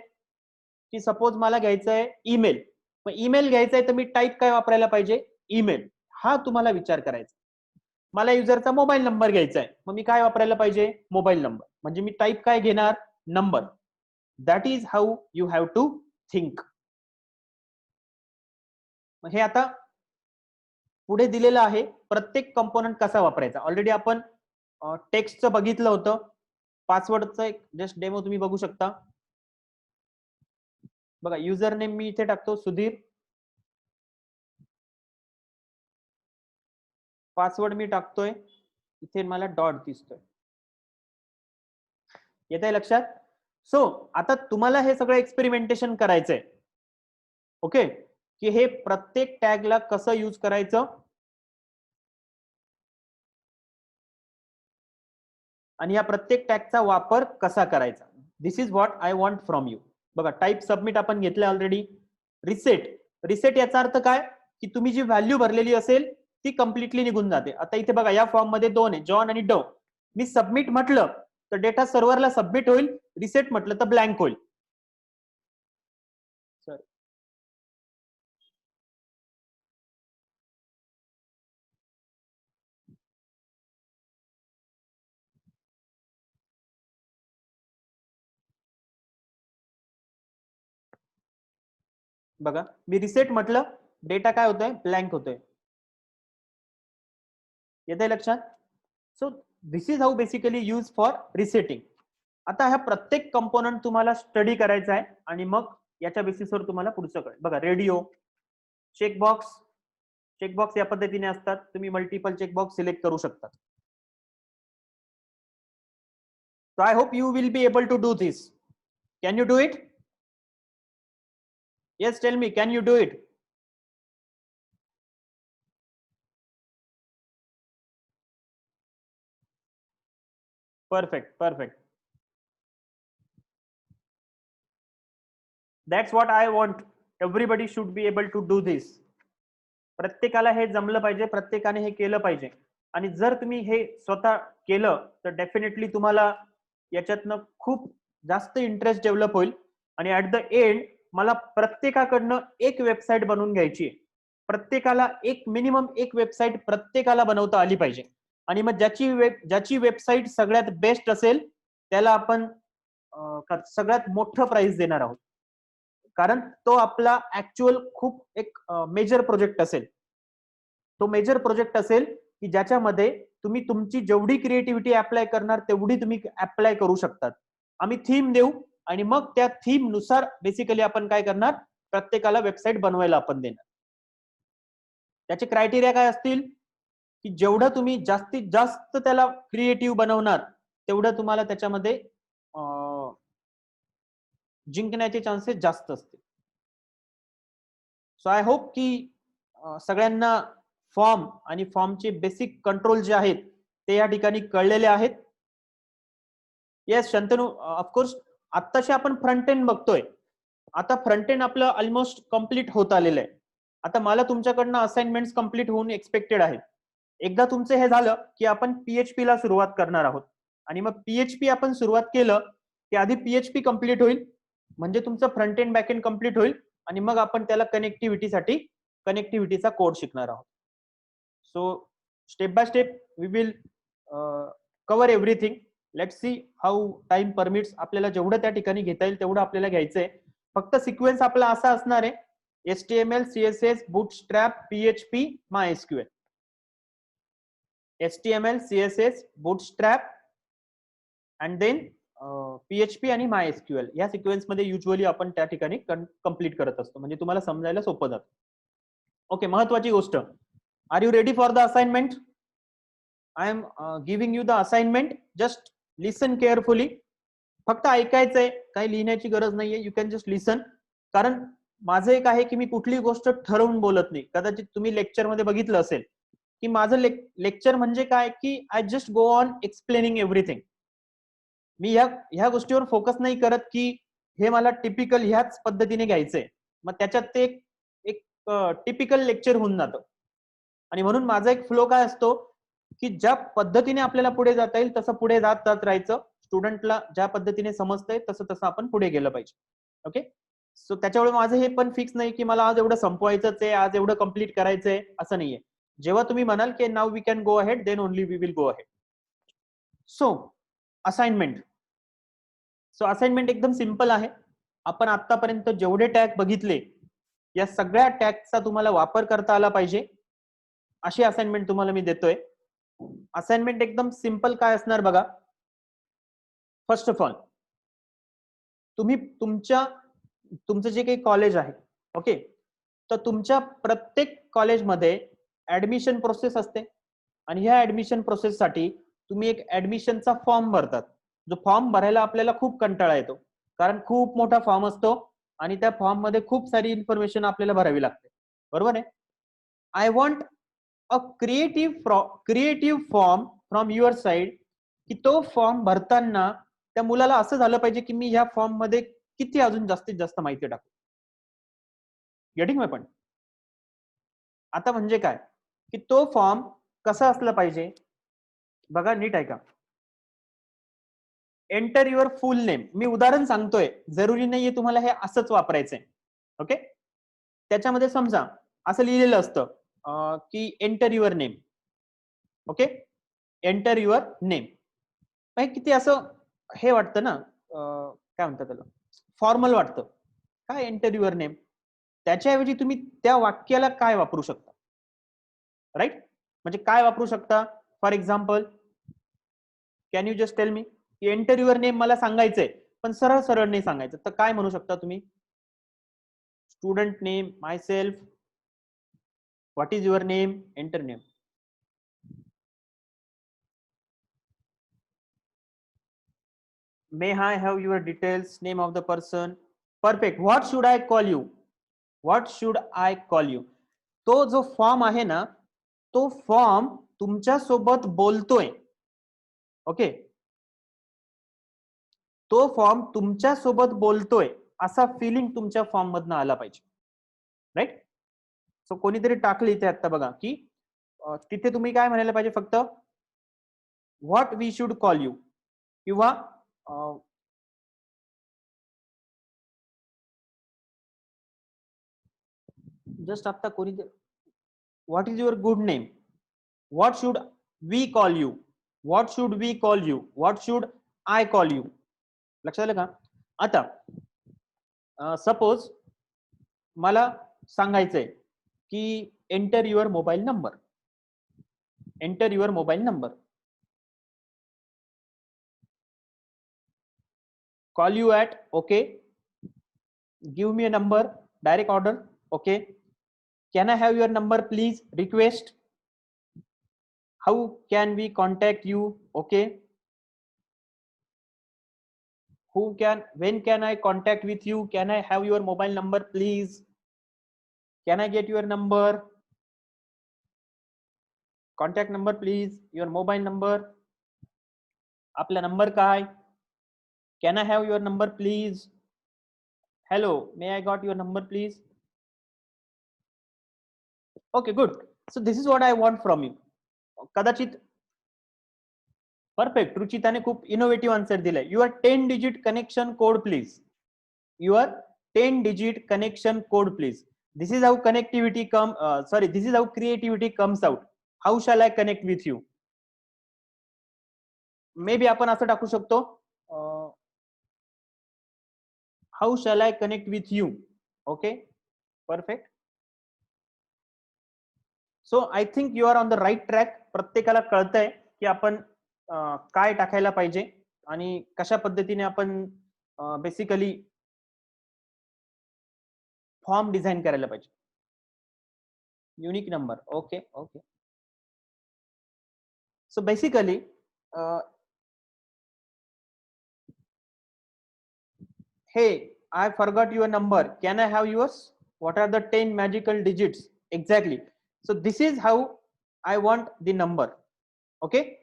की सपोज मला घ्यायचंय ईमेल. मग ईमेल घ्यायचंय तर मी टाईप काय वापरायला पाहिजे? ईमेल. हा तुम्हाला विचार करायचा. मला युजरचा मोबाईल नंबर घ्यायचा आहे, मग मी काय वापरायला पाहिजे? Mobile number. म्हणजे मी टाईप काय घेणार? Number. That is how you have to think. हे आता पुढे दिलेलं आहे, प्रत्येक कंपोनंट कसा वापरायचा. ऑलरेडी आपण टेक्स्टचं बघितलं होतं. पासवर्डचं एक जस्ट डेमो तुम्ही बघू शकता. बघा, युजर नेम मी इथे टाकतो सुधीर, पासवर्ड मी टाकतोय इथे, मला डॉट दिसतोय. येत आहे लक्षात? सो आता तुम्हाला हे सगळं एक्सपेरिमेंटेशन करायचंय. ओके, की हे प्रत्येक टॅगला कसं यूज करायचं आणि या प्रत्येक टॅगचा वापर कसा करायचा. This is what I want from you. बघा, टाईप सबमिट आपण घेतलं ऑलरेडी. रिसेट, रिसेट याचा अर्थ काय? की तुम्ही जी व्हॅल्यू भरलेली असेल ती कम्प्लिटली निघून जाते. आता इथे बघा, या फॉर्म मध्ये 2 आहे, जॉन आणि डो. मी सबमिट म्हटलं तर डेटा सर्व्हरला सबमिट होईल, रिसेट म्हटलं तर ब्लँक होईल. बघा, मी रिसेट म्हटलं, डेटा काय होतोय? ब्लँक होतोय. येतंय लक्षात? So this is how basically use for resetting. आता ह्या प्रत्येक कंपोनंट तुम्हाला स्टडी करायचा आहे आणि मग याच्या बेसिसवर तुम्हाला पुढचं कळेल. बघा, रेडिओ, चेकबॉक्स. चेकबॉक्स या पद्धतीने असतात, तुम्ही मल्टिपल चेकबॉक्स सिलेक्ट करू शकता. So I hope you will be able to do this. Can you do it? Yes, tell me, can you do it? Perfect, perfect. That's what I want. Everybody should be able to do this. प्रत्येकाला हे जमलं पाहिजे, प्रत्येकाने हे केलं पाहिजे. आणि जर तुम्ही हे स्वतः केलं तर डेफिनेटली तुम्हाला याच्यातनं खूप जास्त इंटरेस्ट डेव्हलप होईल. आणि ऍट द एंड मला प्रत्येकाकडनं एक वेबसाईट बनवून घ्यायची. प्रत्येकाला एक मिनिमम एक वेबसाईट प्रत्येकाला बनवता आली पाहिजे. आणि मग ज्याची वेबसाईट सगळ्यात बेस्ट असेल त्याला आपण सगळ्यात मोठं प्राइस देणार आहोत. कारण तो आपला ऍक्च्युअल खूप एक मेजर प्रोजेक्ट असेल. तो मेजर प्रोजेक्ट असेल की ज्याच्यामध्ये तुम्ही तुमची जेवढी क्रिएटिव्हिटी अप्लाय करणार तेवढी तुम्ही अप्लाय करू शकतात. आम्ही थीम देऊ आणि मग त्या थीम नुसार बेसिकली आपण काय करणार, प्रत्येकाला वेबसाईट बनवायला आपण देणार. त्याचे क्रायटेरिया काय असतील की जेवढं तुम्ही जास्तीत जास्त त्याला क्रिएटिव्ह बनवणार तेवढं तुम्हाला त्याच्यामध्ये जिंकण्याचे चान्सेस जास्त असतील. सो आय होप की सगळ्यांना फॉर्म आणि फॉर्मचे बेसिक कंट्रोल जे आहेत ते या ठिकाणी कळलेले आहेत. येस शंतनू, ऑफकोर्स आत्ताशी आपण फ्रंट एंड बघतोय. आता फ्रंट एंड आपलं ऑलमोस्ट कम्प्लीट होत आलेलं आहे. आता मला तुमच्याकडनं असाइनमेंट्स कम्प्लीट होऊन एक्सपेक्टेड आहेत. एकदा तुमचं हे झालं की आपण PHP ला सुरुवात करणार आहोत. आणि मग PHP आपण सुरुवात केलं की आधी PHP कम्प्लीट होईल, म्हणजे तुमचं front end back end complete होईल आणि मग आपण त्याला कनेक्टिव्हिटीचा कोड शिकणार आहोत. So step by step we will cover everything. Let's see how time permits. आपल्याला जेवढं त्या ठिकाणी घेता येईल तेवढं आपल्याला घ्यायचंय. फक्त सिक्वेन्स आपला असा असणार आहे, HTML, CSS, Bootstrap, PHP, MySQL. HTML, CSS, Bootstrap and then PHP आणि MySQL या सिक्वेन्स मध्ये युजली आपण त्या ठिकाणी कंप्लीट करत असतो, म्हणजे तुम्हाला समजायला सोपं जातं. ओके, महत्वाची गोष्ट, are you ready for the assignment? I am giving you the assignment, just listen carefully. फक्त ऐकायचंय, काही लिहिण्याची गरज नाहीये, यू कॅन जस्ट लिसन. कारण माझं एक आहे की मी कुठली गोष्ट ठरवून बोलत नाही. कदाचित तुम्ही लेक्चर मध्ये बघितलं असेल की माझं लेक्चर म्हणजे काय की I just go on explaining everything. मी ह्या गोष्टीवर फोकस नाही करत की हे मला टिपिकल ह्याच पद्धतीने घ्यायचंय, मग त्याच्यात ते एक टिपिकल लेक्चर होऊन जातं. आणि म्हणून माझा एक फ्लो काय असतो की ज्या पद्धतीने आपल्याला पुढे जाता येईल तसं पुढे जात जात राहायचं. स्टुडंटला ज्या पद्धतीने समजतंय तसं तसं आपण पुढे गेलं पाहिजे. ओके, सो त्याच्यामुळे माझं हे पण फिक्स नाही की मला आज एवढं संपवायचंच आहे, आज एवढं कंप्लीट करायचंय, असं नाहीये. जेव्हा तुम्ही म्हणाल की now we can go ahead, then only we will go ahead. So assignment. So assignment एकदम सिंपल आहे. आपण आतापर्यंत जेवढे टॅग बघितले या सगळ्या टॅगचा तुम्हाला वापर करता आला पाहिजे, अशी असाइनमेंट तुम्हाला मी देतोय. असाइनमेंट एकदम सिंपल काय असणार बघा. फर्स्ट ऑफ ऑल तुम्ही तुमचं जे काही कॉलेज आहे, ओके, तर तुमच्या प्रत्येक कॉलेजमध्ये ऍडमिशन प्रोसेस असते आणि ह्या ऍडमिशन प्रोसेससाठी तुम्ही एक ऍडमिशनचा फॉर्म भरतात. जो फॉर्म भरायला आपल्याला खूप कंटाळा येतो, कारण खूप मोठा फॉर्म असतो आणि त्या फॉर्म मध्ये खूप सारी इन्फॉर्मेशन आपल्याला भरावी लागते, बरोबर आहे. I want a creative form from your side, की तो फॉर्म भरताना त्या मुलाला असं झालं पाहिजे की मी ह्या फॉर्म मध्ये किती अजून जास्तीत जास्त माहिती टाकू. गेटिंग माय पॉइंट? आता म्हणजे काय की तो फॉर्म कसा असला पाहिजे बघा, नीट ऐका. Enter your full name. मी उदाहरण सांगतोय, जरुरी नाहीये तुम्हाला हे असंच वापरायचंय. ओके, त्याच्यामध्ये समजा असं लिहिलेलं असतं की enter your name. Okay, enter your name. किती असं हे वाटतं ना, काय म्हणतात त्याला, फॉर्मल वाटतं. काय एंटर युअर नेम? त्याच्याऐवजी तुम्ही त्या वाक्याला काय वापरू शकता, राईट? म्हणजे काय वापरू शकता? For example, can you just tell me? Enter your name मला सांगायचंय पण सरळ सरळ नाही सांगायचं, तर काय म्हणू शकता तुम्ही? Student name, my self, what is your name, enter name. May I have your details, name of the person? Perfect. What should I call you? What should I call you? तो जो फॉर्म आहे ना, तो form तुमच्या सोबत बोलतोय. Okay, तो form तुमच्या सोबत बोलतोय असा फिलिंग तुमच्या फॉर्म मधनं आला पाहिजे, राईट? सो कोणीतरी टाकली इथे आता बघा की तिथे तुम्ही काय म्हणायला पाहिजे, फक्त what we should call you, किंवा जस्ट आता कोणी, what is your good name, what should we call you, what should we call you, what should I call you. लक्षात आलं का? आता सपोज मला सांगायचंय की enter your mobile number, enter your mobile number, call you at, okay, give me a number, direct order, okay, can I have your number please, request, how can we contact you, okay, when can I contact with you, can I have your mobile number please, can I get your number, contact number please, your mobile number, आपला number काय, can I have your number please, hello, may I got your number please. Okay, good. So this is what I want from you. कदाचित perfect, रुचिताने खूप innovative answer दिलाय. Your 10 digit connection code please. your 10-digit connection code, please. This is how connectivity this is how creativity comes out. How shall I connect with you? Maybe आपण असं टाकू शकतो, how shall I connect with you? Okay, perfect. So I think you are on the right track. प्रत्येकाला कळतंय की आपण काय टाकायला पाहिजे आणि कशा पद्धतीने आपण बेसिकली फॉर्म डिझाइन करायला पाहिजे. Unique number. Okay okay. So basically hey, I forgot your number, can I have yours? What are the 10 magical digits? Exactly. So this is how I want the number. Okay,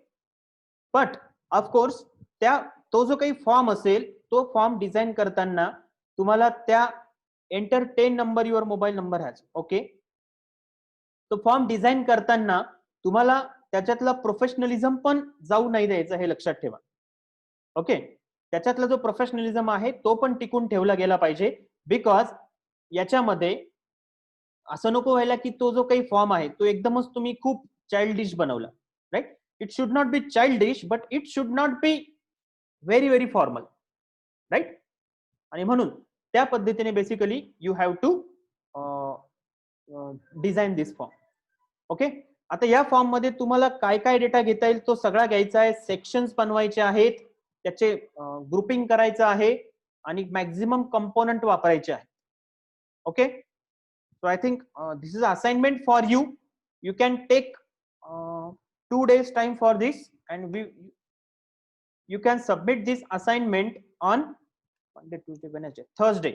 but of course त्या तो जो काही form असेल तो form design करताना तुम्हाला त्या enter 10 number your mobile number has. Okay, तो फॉर्म डिझाइन करताना तुम्हाला त्याच्यातला प्रोफेशनलिझम पण जाऊ नाही द्यायचं, हे लक्षात ठेवा. ओके, त्याच्यातला जो प्रोफेशनलिझम आहे तो पण टिकून ठेवला गेला पाहिजे. बिकॉज याच्यामध्ये असं नको व्हायला की तो जो काही फॉर्म आहे तो एकदमच तुम्ही खूप चाइल्डिश बनवला. Right, it should not be childish but it should not be very very formal. Right, आणि म्हणून त्या पद्धतीने basically you have to design this form. Okay, आता या फॉर्म मध्ये तुम्हाला काय काय डेटा घेता येईल तो सगळा घ्यायचा आहे. सेक्शन्स बनवायचे आहेत, त्याचे ग्रुपिंग करायचं आहे आणि मॅक्झिमम कंपोनंट वापरायचे आहे. Okay, so I think this is assignment for you. You can take 2 days time for this and you can submit this assignment on Monday, Tuesday, Wednesday, Thursday.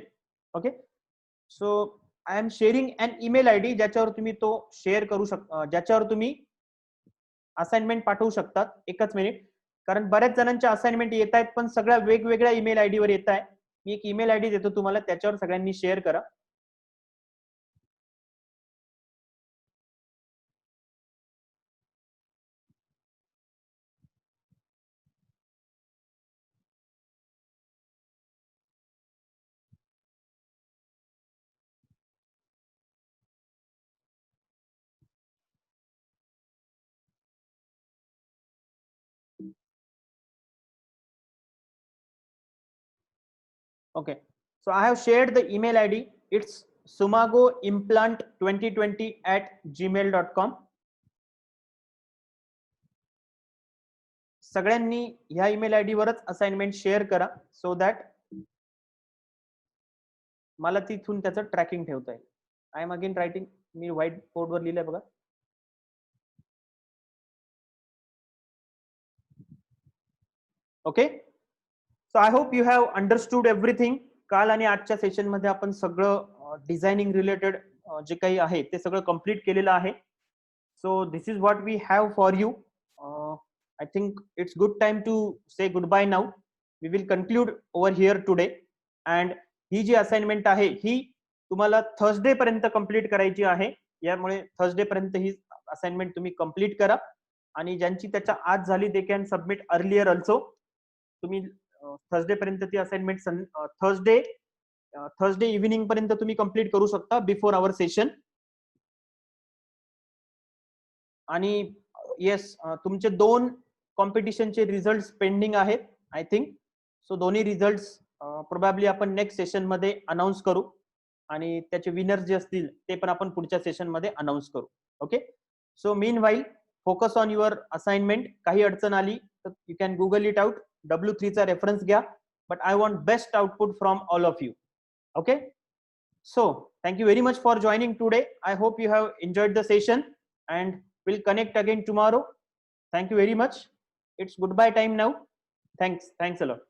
Okay, so I am sharing an email ID ज्याच्यावर तुम्ही तो share करू शकता, ज्याच्यावर तुम्ही assignment पाठवू शकतात. एकच मिनिट, कारण बऱ्याच जणांच्या असाइनमेंट येत आहेत पण सगळ्या वेगवेगळ्या ईमेल आयडी वर येत आहे. मी एक ईमेल आयडी देतो तुम्हाला, त्याच्यावर सगळ्यांनी शेअर करा. Okay, so I have shared the email ID. It's sumagoimplant2020@gmail.com. सगळ्यांनी ह्या ईमेल आयडी वरच असाइनमेंट शेअर करा सो दॅट मला तिथून त्याचं ट्रॅकिंग ठेवता येईल. I am again writing, me white board वर लिहिलंय बघा. Okay, so I hope you have understood everything. काल आणि आजच्या सेशन मध्ये आपण सगळं डिझायनिंग रिलेटेड जे काही आहे ते सगळं कंप्लीट केलेलं आहे. So this is what we have for you. I think it's good time to say goodbye now. We will conclude over here today. And ही जी असाइनमेंट आहे ही तुम्हाला थर्सडे पर्यंत कंप्लीट करायची आहे. यामुळे थर्सडे पर्यंत ही असाइनमेंट तुम्ही कंप्लीट करा. आणि ज्यांची त्याच्या आज झाली they can submit earlier also. तुम्ही थर्सडे पर्यंत ती असाइनमेंट थर्सडे इव्हिनिंग पर्यंत तुम्ही कंप्लीट करू शकता बिफोर आवर सेशन. आणि येस, तुमचे 2 कॉम्पिटिशनचे रिझल्ट पेंडिंग आहेत आय थिंक. सो दोन्ही रिझल्ट प्रोबॅबली आपण नेक्स्ट सेशन मध्ये अनाउन्स करू आणि त्याचे विनर्स जे असतील ते पण आपण पुढच्या सेशन मध्ये अनाउन्स करू. Okay, so mean while focus on your assignment. काही अडचण आली तर you can Google it out. W3 चा रेफरन्स घ्या. But I want best output from all of you. Okay, so thank you very much for joining today. I hope you have enjoyed the session and we'll connect again tomorrow. Thank you very much. It's goodbye time now. Thanks a lot.